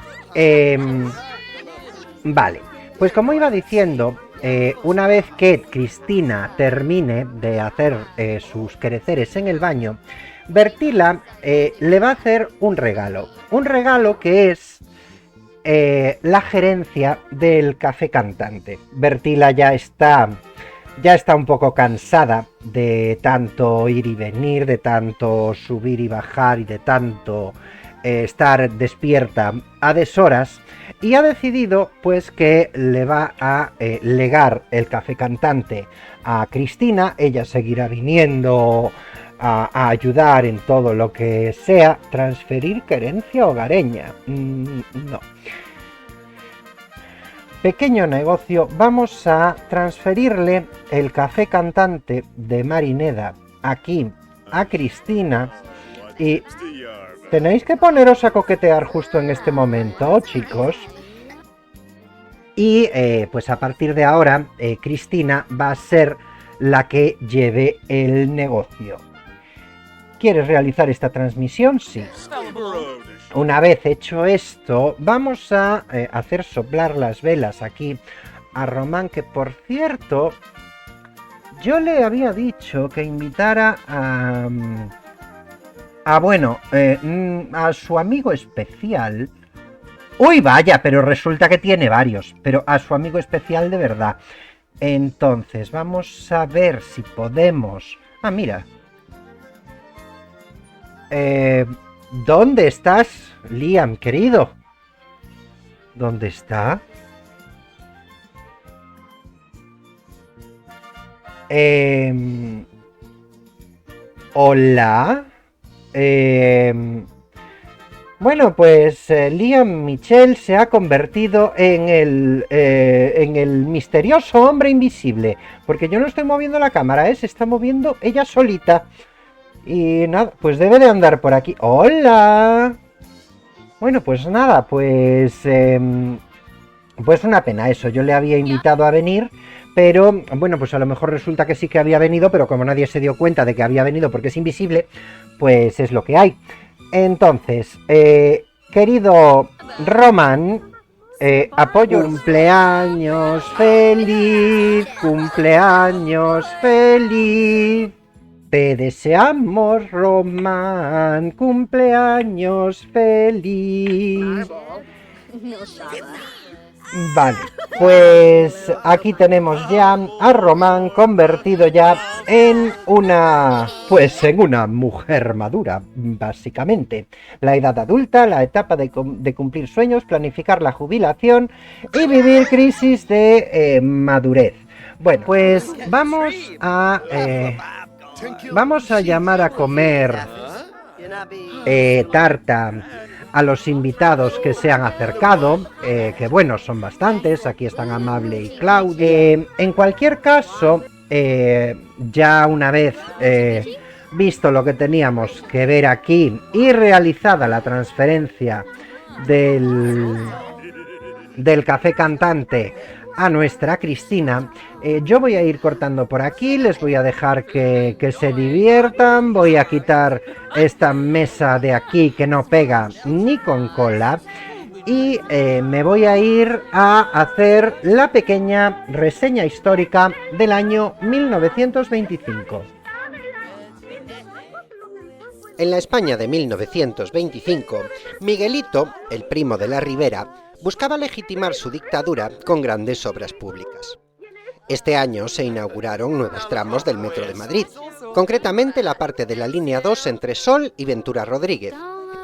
Vale, pues como iba diciendo, una vez que Cristina termine de hacer sus quehaceres en el baño, Bertila le va a hacer un regalo que es... la gerencia del Café Cantante. Bertila ya está un poco cansada de tanto ir y venir, de tanto subir y bajar y de tanto estar despierta a deshoras, y ha decidido pues que le va a legar el Café Cantante a Cristina. Ella seguirá viniendo a ayudar en todo lo que sea. Transferir querencia hogareña. No. Pequeño negocio. Vamos a transferirle el Café Cantante de Marineda aquí a Cristina. Y tenéis que poneros a coquetear justo en este momento, chicos. Y pues a partir de ahora, Cristina va a ser la que lleve el negocio. ¿Quieres realizar esta transmisión? Sí. Una vez hecho esto, vamos a hacer soplar las velas aquí a Román, que por cierto, yo le había dicho que invitara a su amigo especial. ¡Uy, vaya! Pero resulta que tiene varios, pero a su amigo especial de verdad. Entonces, vamos a ver si podemos... Ah, mira. ¿Dónde estás, Liam, querido? ¿Dónde está? Hola. Bueno, pues Liam Mitchell se ha convertido en el misterioso hombre invisible. Porque yo no estoy moviendo la cámara, se está moviendo ella solita. Y nada, pues debe de andar por aquí. ¡Hola! Bueno, pues nada, pues una pena eso. Yo le había invitado a venir, pero bueno, pues a lo mejor resulta que sí que había venido, pero como nadie se dio cuenta de que había venido porque es invisible, pues es lo que hay. Entonces, querido Roman, apoyo. Cumpleaños feliz, cumpleaños feliz. Te deseamos, Román, cumpleaños feliz. Vale, pues aquí tenemos ya a Román convertido ya en una mujer madura, básicamente. La edad adulta, la etapa de cumplir sueños, planificar la jubilación y vivir crisis de madurez. Bueno, pues vamos a llamar a comer tarta a los invitados que se han acercado, que bueno, son bastantes. Aquí están Amable y Claudia. En cualquier caso, ya una vez visto lo que teníamos que ver aquí y realizada la transferencia del café cantante a nuestra Cristina, yo voy a ir cortando por aquí, les voy a dejar que se diviertan, voy a quitar esta mesa de aquí que no pega ni con cola y me voy a ir a hacer la pequeña reseña histórica del año 1925. En la España de 1925, Miguelito, el primo de la Ribera, buscaba legitimar su dictadura con grandes obras públicas. Este año se inauguraron nuevos tramos del Metro de Madrid, concretamente la parte de la línea 2 entre Sol y Ventura Rodríguez,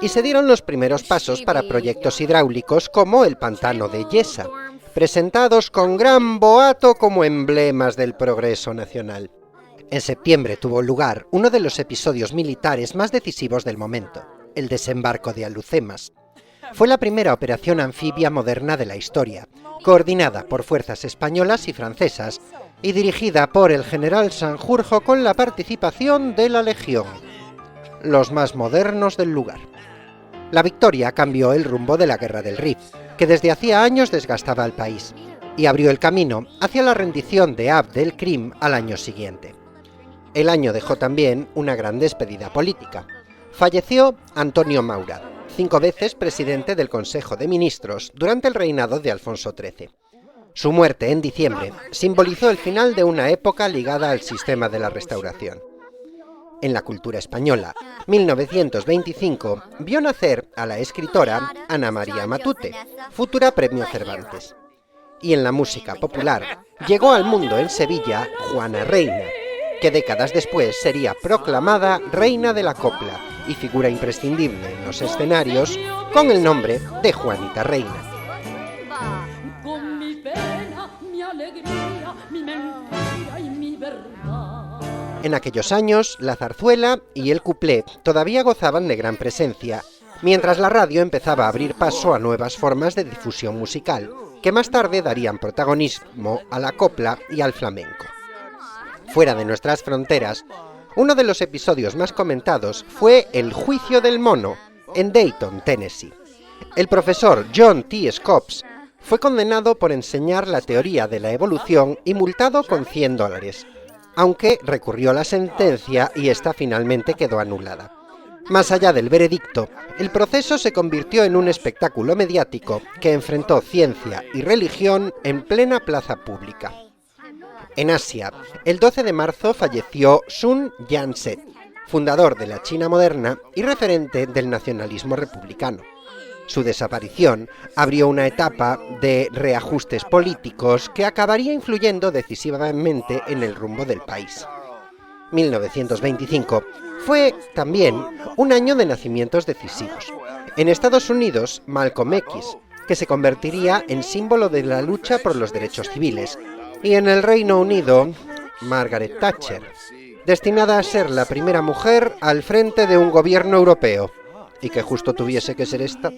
y se dieron los primeros pasos para proyectos hidráulicos como el Pantano de Yesa, presentados con gran boato como emblemas del progreso nacional. En septiembre tuvo lugar uno de los episodios militares más decisivos del momento, el desembarco de Alhucemas. Fue la primera operación anfibia moderna de la historia, coordinada por fuerzas españolas y francesas y dirigida por el general Sanjurjo con la participación de la Legión, los más modernos del lugar. La victoria cambió el rumbo de la Guerra del Rif, que desde hacía años desgastaba al país, y abrió el camino hacia la rendición de Abd el-Krim al año siguiente. El año dejó también una gran despedida política. Falleció Antonio Maura, 5 veces presidente del Consejo de Ministros durante el reinado de Alfonso XIII. Su muerte en diciembre simbolizó el final de una época ligada al sistema de la Restauración. En la cultura española, 1925 vio nacer a la escritora Ana María Matute, futura Premio Cervantes. Y en la música popular, llegó al mundo en Sevilla Juana Reina, que décadas después sería proclamada Reina de la Copla y figura imprescindible en los escenarios con el nombre de Juanita Reina. En aquellos años, la zarzuela y el cuplé todavía gozaban de gran presencia, mientras la radio empezaba a abrir paso a nuevas formas de difusión musical, que más tarde darían protagonismo a la copla y al flamenco. Fuera de nuestras fronteras, uno de los episodios más comentados fue el Juicio del Mono, en Dayton, Tennessee. El profesor John T. Scopes fue condenado por enseñar la teoría de la evolución y multado con $100, aunque recurrió la sentencia y esta finalmente quedó anulada. Más allá del veredicto, el proceso se convirtió en un espectáculo mediático que enfrentó ciencia y religión en plena plaza pública. En Asia, el 12 de marzo falleció Sun Yat-sen, fundador de la China moderna y referente del nacionalismo republicano. Su desaparición abrió una etapa de reajustes políticos que acabaría influyendo decisivamente en el rumbo del país. 1925 fue también un año de nacimientos decisivos. En Estados Unidos, Malcolm X, que se convertiría en símbolo de la lucha por los derechos civiles, y en el Reino Unido, Margaret Thatcher, destinada a ser la primera mujer al frente de un gobierno europeo, y que justo tuviese que ser esta.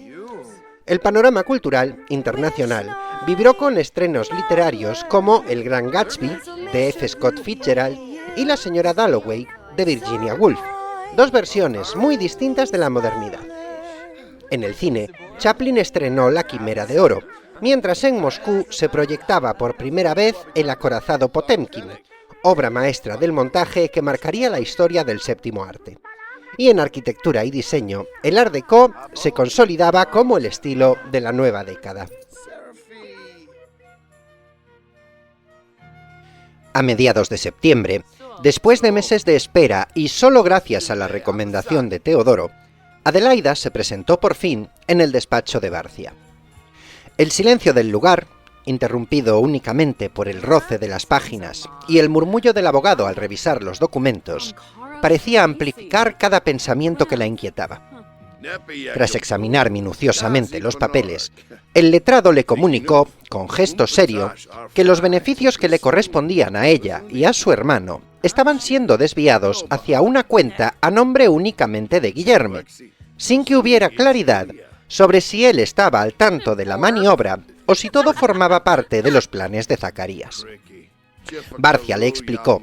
El panorama cultural internacional vibró con estrenos literarios como El Gran Gatsby, de F. Scott Fitzgerald, y La señora Dalloway, de Virginia Woolf, dos versiones muy distintas de la modernidad. En el cine, Chaplin estrenó La Quimera de Oro, mientras en Moscú se proyectaba por primera vez El acorazado Potemkin, obra maestra del montaje que marcaría la historia del séptimo arte. Y en arquitectura y diseño, el Art Deco se consolidaba como el estilo de la nueva década. A mediados de septiembre, después de meses de espera y solo gracias a la recomendación de Teodoro, Adelaida se presentó por fin en el despacho de Barcia. El silencio del lugar, interrumpido únicamente por el roce de las páginas y el murmullo del abogado al revisar los documentos, parecía amplificar cada pensamiento que la inquietaba. Tras examinar minuciosamente los papeles, el letrado le comunicó, con gesto serio, que los beneficios que le correspondían a ella y a su hermano estaban siendo desviados hacia una cuenta a nombre únicamente de Guillermo, sin que hubiera claridad sobre si él estaba al tanto de la maniobra o si todo formaba parte de los planes de Zacarías. Barcia le explicó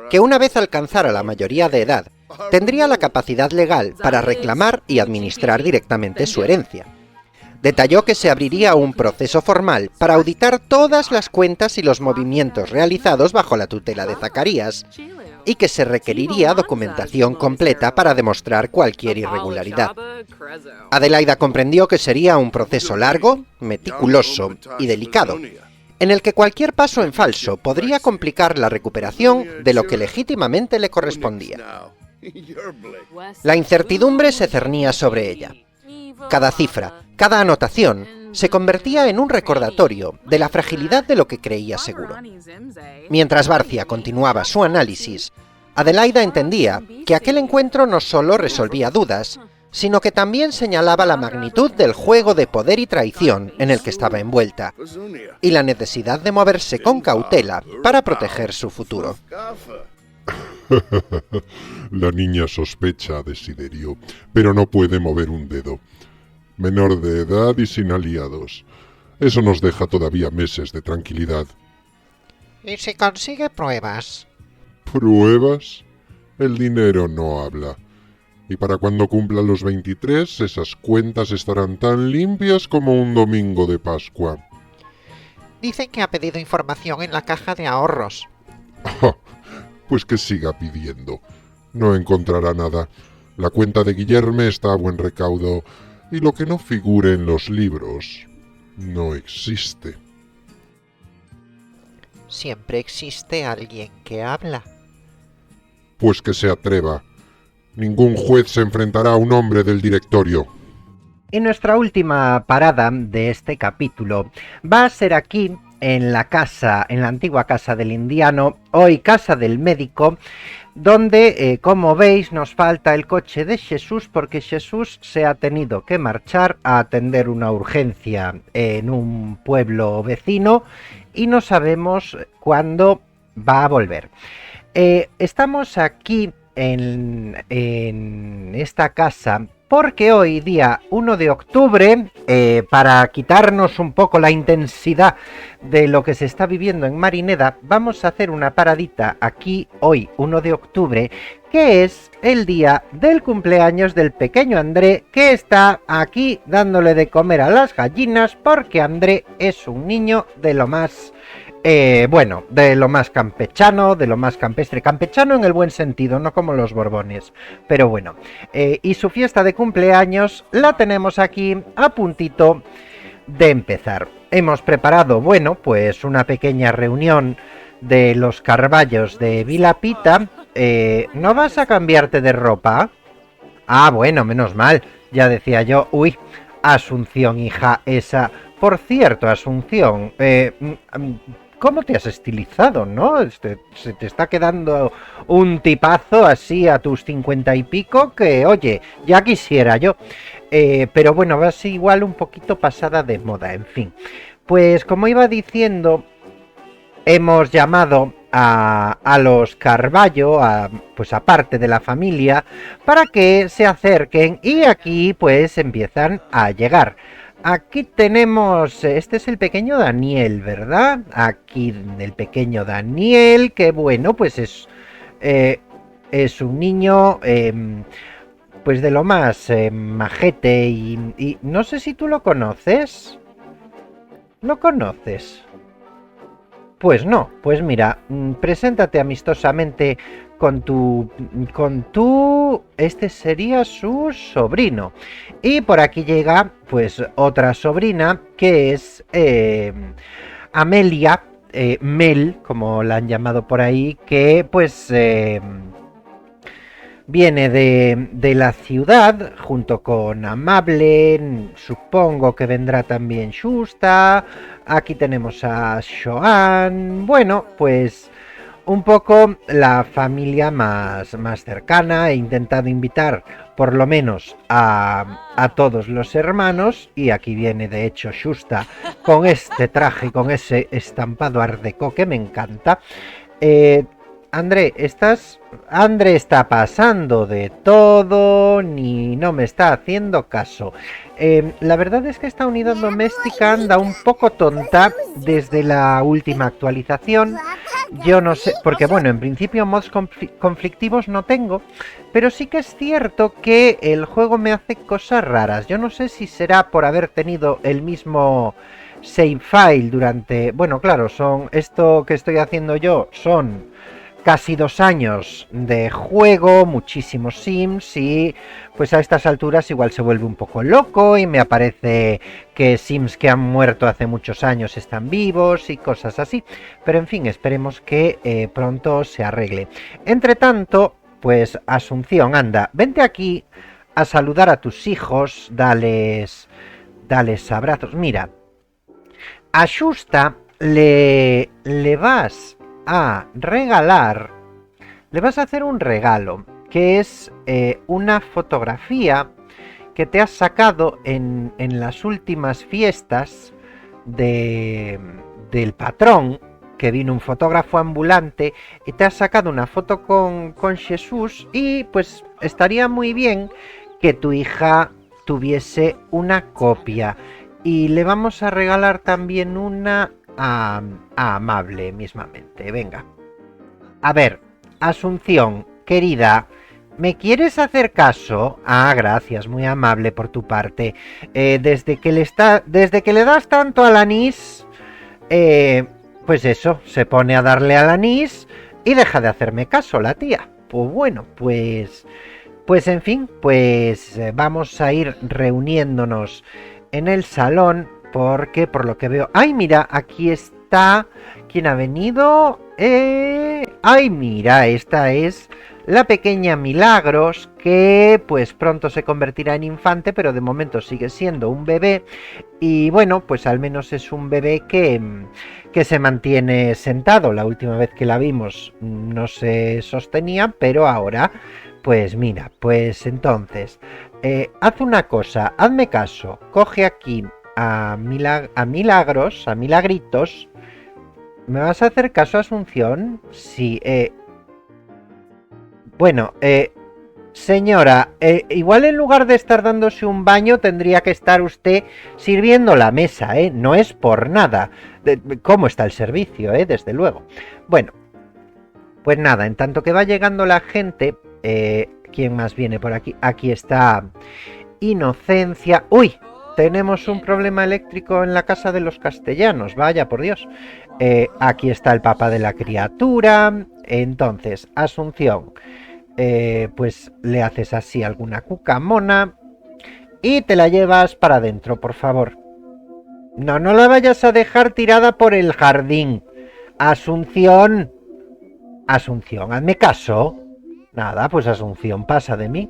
que una vez alcanzara la mayoría de edad, tendría la capacidad legal para reclamar y administrar directamente su herencia. Detalló que se abriría un proceso formal para auditar todas las cuentas y los movimientos realizados bajo la tutela de Zacarías, y que se requeriría documentación completa para demostrar cualquier irregularidad. Adelaida comprendió que sería un proceso largo, meticuloso y delicado, en el que cualquier paso en falso podría complicar la recuperación de lo que legítimamente le correspondía. La incertidumbre se cernía sobre ella. Cada cifra, cada anotación, se convertía en un recordatorio de la fragilidad de lo que creía seguro. Mientras Barcia continuaba su análisis, Adelaida entendía que aquel encuentro no solo resolvía dudas, sino que también señalaba la magnitud del juego de poder y traición en el que estaba envuelta, y la necesidad de moverse con cautela para proteger su futuro. La niña sospecha, Desiderio, pero no puede mover un dedo. Menor de edad y sin aliados. Eso nos deja todavía meses de tranquilidad. ¿Y si consigue pruebas? ¿Pruebas? El dinero no habla. Y para cuando cumpla los 23, esas cuentas estarán tan limpias como un domingo de Pascua. Dicen que ha pedido información en la caja de ahorros. Pues que siga pidiendo. No encontrará nada. La cuenta de Guillermo está a buen recaudo, y lo que no figure en los libros no existe. Siempre existe alguien que habla. Pues que se atreva. Ningún juez se enfrentará a un hombre del directorio. Y nuestra última parada de este capítulo va a ser aquí, en la casa, en la antigua casa del indiano, hoy casa del médico, donde, como veis, nos falta el coche de Jesús porque Jesús se ha tenido que marchar a atender una urgencia en un pueblo vecino y no sabemos cuándo va a volver. Estamos aquí en esta casa porque hoy, día 1 de octubre, para quitarnos un poco la intensidad de lo que se está viviendo en Marineda, vamos a hacer una paradita aquí hoy, 1 de octubre, que es el día del cumpleaños del pequeño André, que está aquí dándole de comer a las gallinas, porque André es un niño de lo más... bueno, de lo más campechano, de lo más campestre, campechano en el buen sentido, no como los Borbones, pero bueno, y su fiesta de cumpleaños la tenemos aquí a puntito de empezar. Hemos preparado, bueno, pues una pequeña reunión de los Carballos de Vilapita. ¿No vas a cambiarte de ropa? Ah, bueno, menos mal, ya decía yo, uy, Asunción, hija, esa... Por cierto, Asunción, ¿cómo te has estilizado, no? Se te está quedando un tipazo así a tus 50 y pico que, oye, ya quisiera yo. Pero bueno, vas igual un poquito pasada de moda, en fin. Pues como iba diciendo, hemos llamado a los Carballo, pues aparte de la familia, para que se acerquen y aquí pues empiezan a llegar. Aquí tenemos, este es el pequeño Daniel, ¿verdad? Aquí el pequeño Daniel, que bueno, pues es un niño, pues de lo más majete y no sé si tú lo conoces. ¿Lo conoces? Pues no, pues mira, preséntate amistosamente con tu, este sería su sobrino. Y por aquí llega, pues, otra sobrina, que es Amelia, Mel, como la han llamado por ahí, que, pues, viene de la ciudad, junto con Amable, supongo que vendrá también Xusta, aquí tenemos a Joan, bueno, pues... un poco la familia más cercana. He intentado invitar por lo menos a todos los hermanos, y aquí viene de hecho Xusta con este traje, con ese estampado art déco que me encanta. André está pasando de todo, ni no me está haciendo caso. La verdad es que esta unidad doméstica anda un poco tonta desde la última actualización. Yo no sé, porque bueno, en principio mods conflictivos no tengo, pero sí que es cierto que el juego me hace cosas raras. Yo no sé si será por haber tenido el mismo save file durante... Bueno, claro, esto que estoy haciendo yo son casi 2 años de juego, muchísimos sims, y pues a estas alturas igual se vuelve un poco loco y me aparece que sims que han muerto hace muchos años están vivos y cosas así. Pero en fin, esperemos que pronto se arregle. Entre tanto, pues Asunción, anda, vente aquí a saludar a tus hijos, dales abrazos. Mira, a Xusta le vas a regalar, le vas a hacer un regalo, que es una fotografía que te has sacado en las últimas fiestas del patrón, que vino un fotógrafo ambulante y te has sacado una foto con Jesús, y pues estaría muy bien que tu hija tuviese una copia, y le vamos a regalar también una a Amable mismamente. Venga, a ver, Asunción, querida, ¿me quieres hacer caso? Ah, gracias, muy amable por tu parte. Desde que le das tanto al anís, pues eso, se pone a darle al anís y deja de hacerme caso la tía. Pues bueno, pues en fin, pues vamos a ir reuniéndonos en el salón, porque por lo que veo... ¡Ay, mira! Aquí está... ¿Quién ha venido? ¡Ay, mira! Esta es la pequeña Milagros, que pues pronto se convertirá en infante, pero de momento sigue siendo un bebé. Y bueno, pues al menos es un bebé que se mantiene sentado. La última vez que la vimos no se sostenía, pero ahora... Pues mira, pues entonces... haz una cosa, hazme caso. Coge aquí a Milagros, a Milagritos. ¿Me vas a hacer caso, Asunción? Sí, bueno, señora, igual en lugar de estar dándose un baño tendría que estar usted sirviendo la mesa, no es por nada. ¿Cómo está el servicio, desde luego? Bueno, pues nada, en tanto que va llegando la gente, ¿quién más viene por aquí? Aquí está Inocencia. ¡Uy! Tenemos un problema eléctrico en la casa de los castellanos, vaya por Dios. Aquí está el papá de la criatura. Entonces, Asunción, pues le haces así alguna cucamona y te la llevas para adentro, por favor. No la vayas a dejar tirada por el jardín. Asunción, hazme caso. Nada, pues Asunción pasa de mí.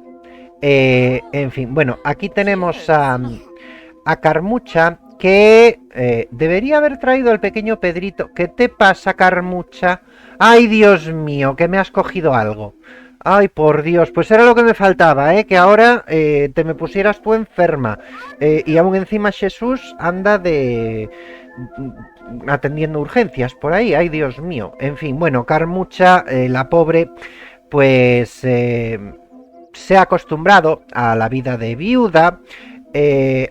En fin, bueno, aquí tenemos a Carmucha, que debería haber traído al pequeño Pedrito. ¿Qué te pasa, Carmucha? ¡Ay, Dios mío, que me has cogido algo! ¡Ay, por Dios! Pues era lo que me faltaba, que ahora te me pusieras tú enferma. Y aún encima Jesús anda atendiendo urgencias por ahí. ¡Ay, Dios mío! En fin, bueno, Carmucha, la pobre, pues se ha acostumbrado a la vida de viuda.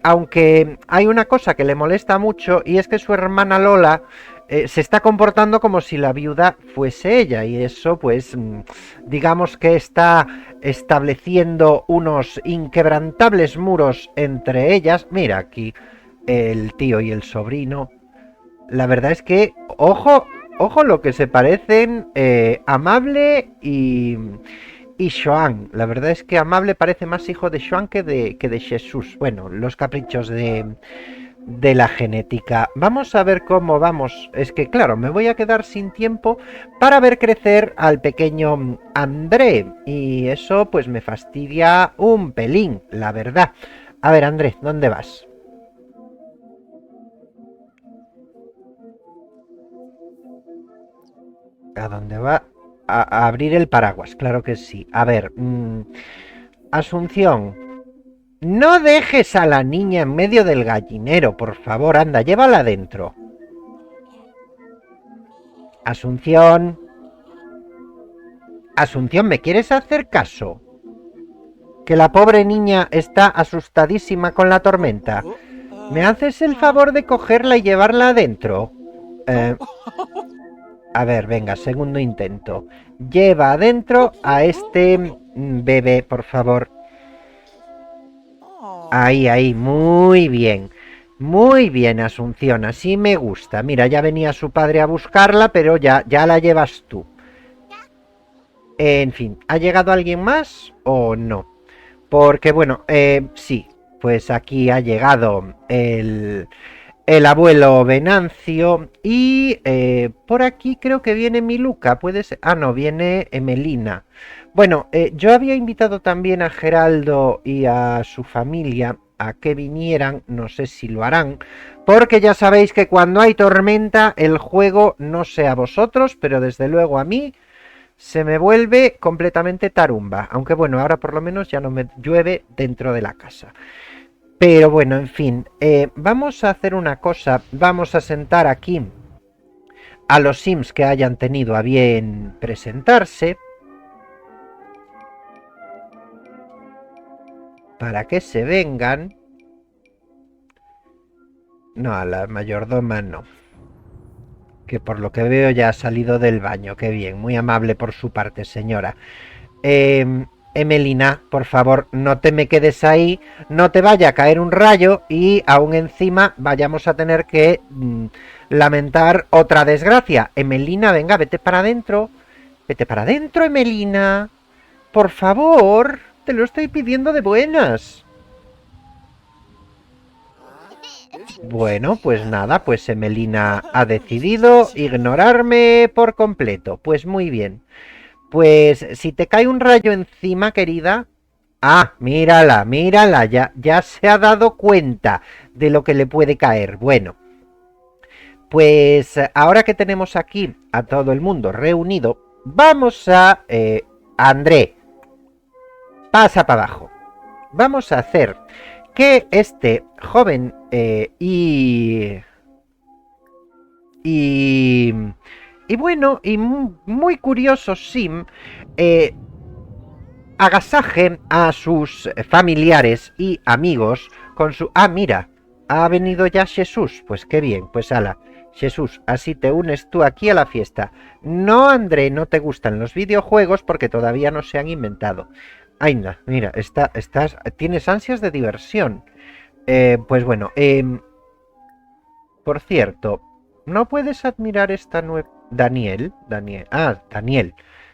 Aunque hay una cosa que le molesta mucho, y es que su hermana Lola se está comportando como si la viuda fuese ella, y eso pues digamos que está estableciendo unos inquebrantables muros entre ellas. Mira aquí el tío y el sobrino. La verdad es que ojo lo que se parecen Amable y Xoán. La verdad es que Amable parece más hijo de Xoán que de Jesús. Bueno, los caprichos de la genética. Vamos a ver cómo vamos. Es que claro, me voy a quedar sin tiempo para ver crecer al pequeño André, y eso pues me fastidia un pelín, la verdad. A ver, André, ¿dónde vas? ¿A dónde va? A abrir el paraguas, claro que sí. A ver, Asunción, no dejes a la niña en medio del gallinero, por favor, anda, llévala adentro. Asunción. Asunción, ¿me quieres hacer caso? Que la pobre niña está asustadísima con la tormenta. ¿Me haces el favor de cogerla y llevarla adentro? A ver, venga, segundo intento. Lleva adentro a este bebé, por favor. Ahí, muy bien. Muy bien, Asunción, así me gusta. Mira, ya venía su padre a buscarla, pero ya la llevas tú. En fin, ¿ha llegado alguien más o no? Porque, bueno, sí, pues aquí ha llegado el abuelo Venancio y por aquí creo que viene Miluca, puede ser... Ah, no, viene Emelina. Bueno, yo había invitado también a Geraldo y a su familia a que vinieran, no sé si lo harán, porque ya sabéis que cuando hay tormenta el juego, no sé a vosotros, pero desde luego a mí se me vuelve completamente tarumba, aunque bueno, ahora por lo menos ya no me llueve dentro de la casa. Pero bueno, en fin, vamos a hacer una cosa, vamos a sentar aquí a los Sims que hayan tenido a bien presentarse, para que se vengan. No, a la mayordoma no. Que por lo que veo ya ha salido del baño. Qué bien, muy amable por su parte, señora. Emelina, por favor, no te me quedes ahí. No te vaya a caer un rayo y aún encima vayamos a tener que lamentar otra desgracia. Emelina, venga, vete para adentro. Vete para adentro, Emelina. Por favor. Te lo estoy pidiendo de buenas. Bueno, pues nada, pues Emelina ha decidido ignorarme por completo. Pues muy bien. Pues si te cae un rayo encima, querida... Ah, mírala, ya se ha dado cuenta de lo que le puede caer. Bueno, pues ahora que tenemos aquí a todo el mundo reunido, vamos a... André, pasa para abajo. Vamos a hacer que este joven y bueno, y muy curioso Sim agasaje a sus familiares y amigos con su... Ah, mira, ha venido ya Jesús. Pues qué bien, pues ala, Jesús, así te unes tú aquí a la fiesta. No, André, no te gustan los videojuegos porque todavía no se han inventado. Ay, no, mira, tienes ansias de diversión. Pues bueno, por cierto, ¿no puedes admirar esta nueva... Daniel.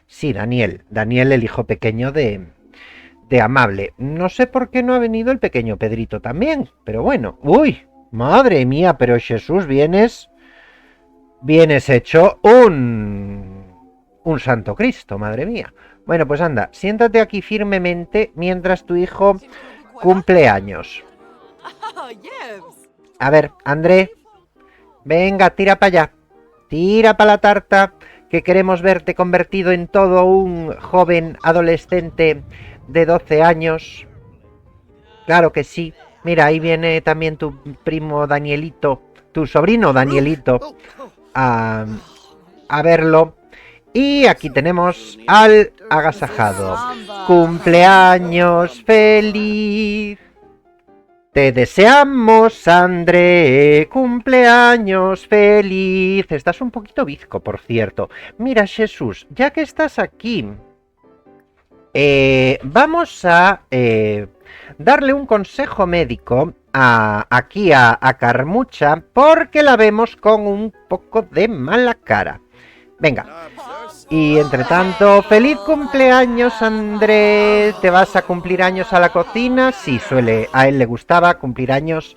Sí, Daniel, el hijo pequeño de Amable. No sé por qué no ha venido el pequeño Pedrito también, pero bueno. Uy, madre mía, pero Jesús, vienes hecho un santo Cristo, madre mía. Bueno, pues anda, siéntate aquí firmemente mientras tu hijo cumple años. A ver, André, venga, tira para allá. Tira para la tarta, que queremos verte convertido en todo un joven adolescente de 12 años. Claro que sí. Mira, ahí viene también tu primo Danielito, tu sobrino Danielito, a verlo. Y aquí tenemos al agasajado. ¡Cumpleaños feliz! Te deseamos, André, cumpleaños feliz. Estás un poquito bizco, por cierto. Mira, Jesús, ya que estás aquí, vamos a darle un consejo médico aquí a Carmucha, porque la vemos con un poco de mala cara. Venga. Y entre tanto, feliz cumpleaños, André. ¿Te vas a cumplir años a la cocina? Sí, a él le gustaba cumplir años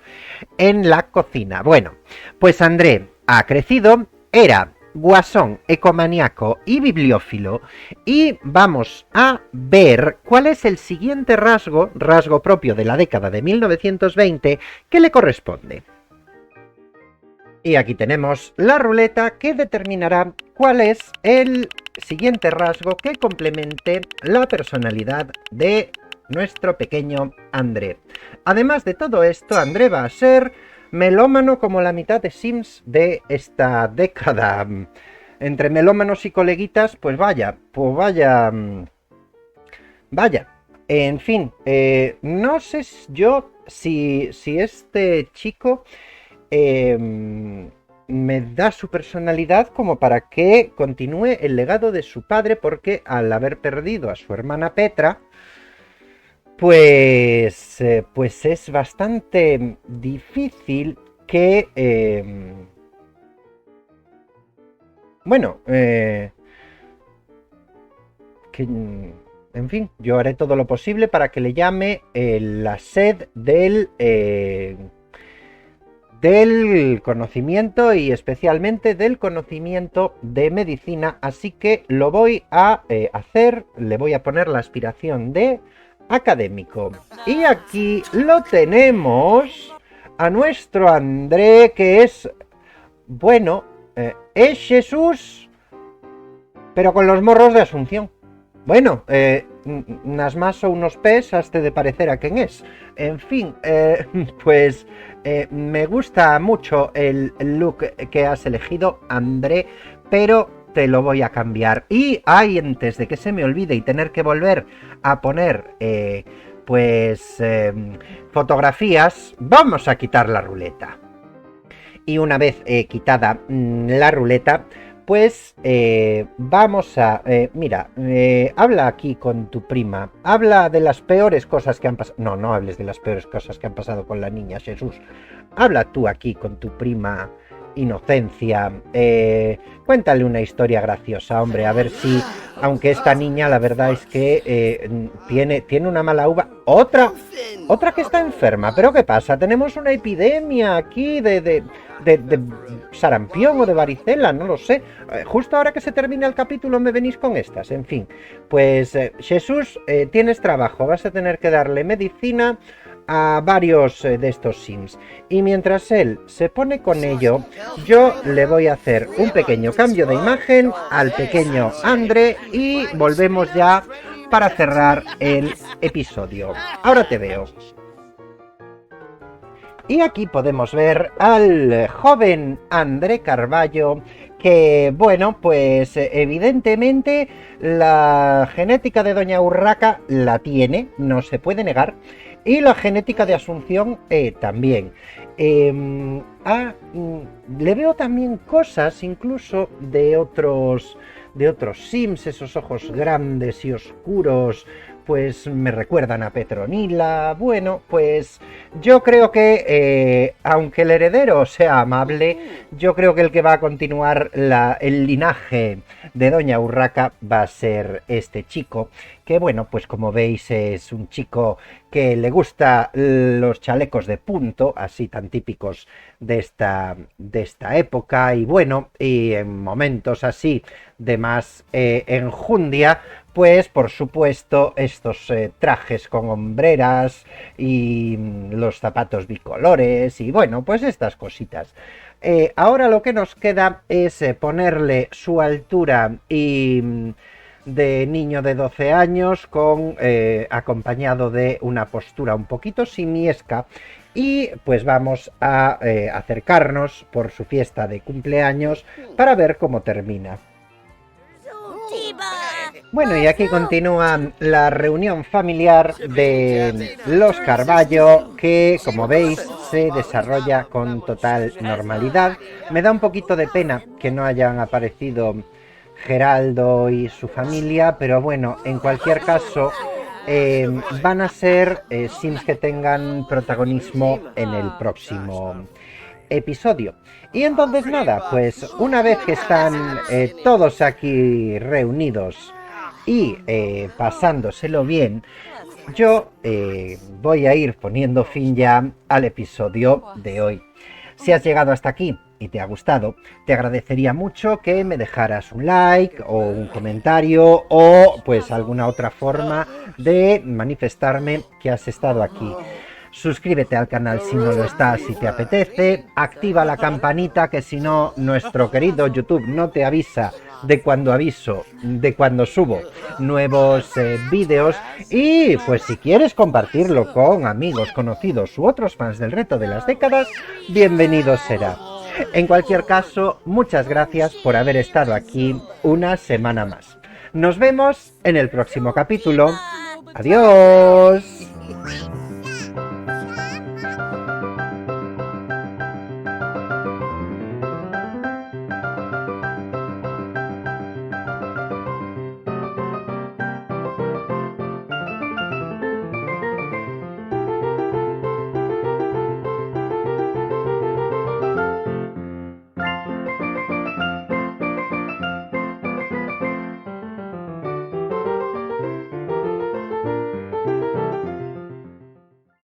en la cocina. Bueno, pues André ha crecido, era guasón, ecomaniaco y bibliófilo, y vamos a ver cuál es el siguiente rasgo propio de la década de 1920 que le corresponde. Y aquí tenemos la ruleta que determinará cuál es el siguiente rasgo que complemente la personalidad de nuestro pequeño André. Además de todo esto, André va a ser melómano como la mitad de Sims de esta década. Entre melómanos y coleguitas, pues vaya. En fin, no sé yo si este chico me da su personalidad como para que continúe el legado de su padre, porque al haber perdido a su hermana Petra, pues es bastante difícil que en fin, yo haré todo lo posible para que le llame la sed del conocimiento, y especialmente del conocimiento de medicina, así que lo voy a hacer, le voy a poner la aspiración de académico. Y aquí lo tenemos a nuestro André, que es, bueno, es Jesús, pero con los morros de Asunción. Bueno, unas más o unos pes haste de parecer a quen es. En fin, pues me gusta mucho el look que has elegido, André, pero te lo voy a cambiar. Y antes de que se me olvide y tener que volver a poner fotografías, vamos a quitar la ruleta. Y una vez quitada la ruleta, pues vamos a... mira, habla aquí con tu prima. Habla de las peores cosas que han pasado. No, no hables de las peores cosas que han pasado con la niña, Jesús. Habla tú aquí con tu prima Inocencia. Cuéntale una historia graciosa, hombre. A ver si... Aunque esta niña, la verdad es que tiene una mala uva. Otra que está enferma. ¿Pero qué pasa? Tenemos una epidemia aquí de sarampión o de varicela, no lo sé. Justo ahora que se termina el capítulo me venís con estas. En fin, pues Jesús, tienes trabajo. Vas a tener que darle medicina a varios de estos Sims. Y mientras él se pone con ello, yo le voy a hacer un pequeño cambio de imagen al pequeño André y volvemos ya para cerrar el episodio. Ahora te veo. Y aquí podemos ver al joven André Carballo, que, bueno, pues evidentemente la genética de Doña Urraca la tiene, no se puede negar, y la genética de Asunción también. Le veo también cosas incluso de otros Sims, esos ojos grandes y oscuros, pues me recuerdan a Petronila. Bueno, pues yo creo que, aunque el heredero sea amable, yo creo que el que va a continuar el linaje de Doña Urraca va a ser este chico, que, bueno, pues como veis es un chico que le gusta los chalecos de punto, así tan típicos de esta época, y bueno, y en momentos así de más enjundia, pues por supuesto estos trajes con hombreras y los zapatos bicolores y bueno, pues estas cositas. Ahora lo que nos queda es ponerle su altura y de niño de 12 años con acompañado de una postura un poquito simiesca, y pues vamos a acercarnos por su fiesta de cumpleaños para ver cómo termina. Bueno, y aquí continúa la reunión familiar de los Carballo, que como veis se desarrolla con total normalidad. Me da un poquito de pena que no hayan aparecido Geraldo y su familia, pero bueno, en cualquier caso van a ser Sims que tengan protagonismo en el próximo episodio. Y entonces nada, pues una vez que están todos aquí reunidos y pasándoselo bien, yo voy a ir poniendo fin ya al episodio de hoy. Si has llegado hasta aquí y te ha gustado, te agradecería mucho que me dejaras un like o un comentario o pues alguna otra forma de manifestarme que has estado aquí. suscríbete al canal si no lo estás, si te apetece, activa la campanita que si no nuestro querido YouTube no te avisa de cuando subo nuevos vídeos, y pues si quieres compartirlo con amigos, conocidos u otros fans del reto de las décadas, bienvenido será. En cualquier caso, muchas gracias por haber estado aquí una semana más. Nos vemos en el próximo capítulo. ¡Adiós!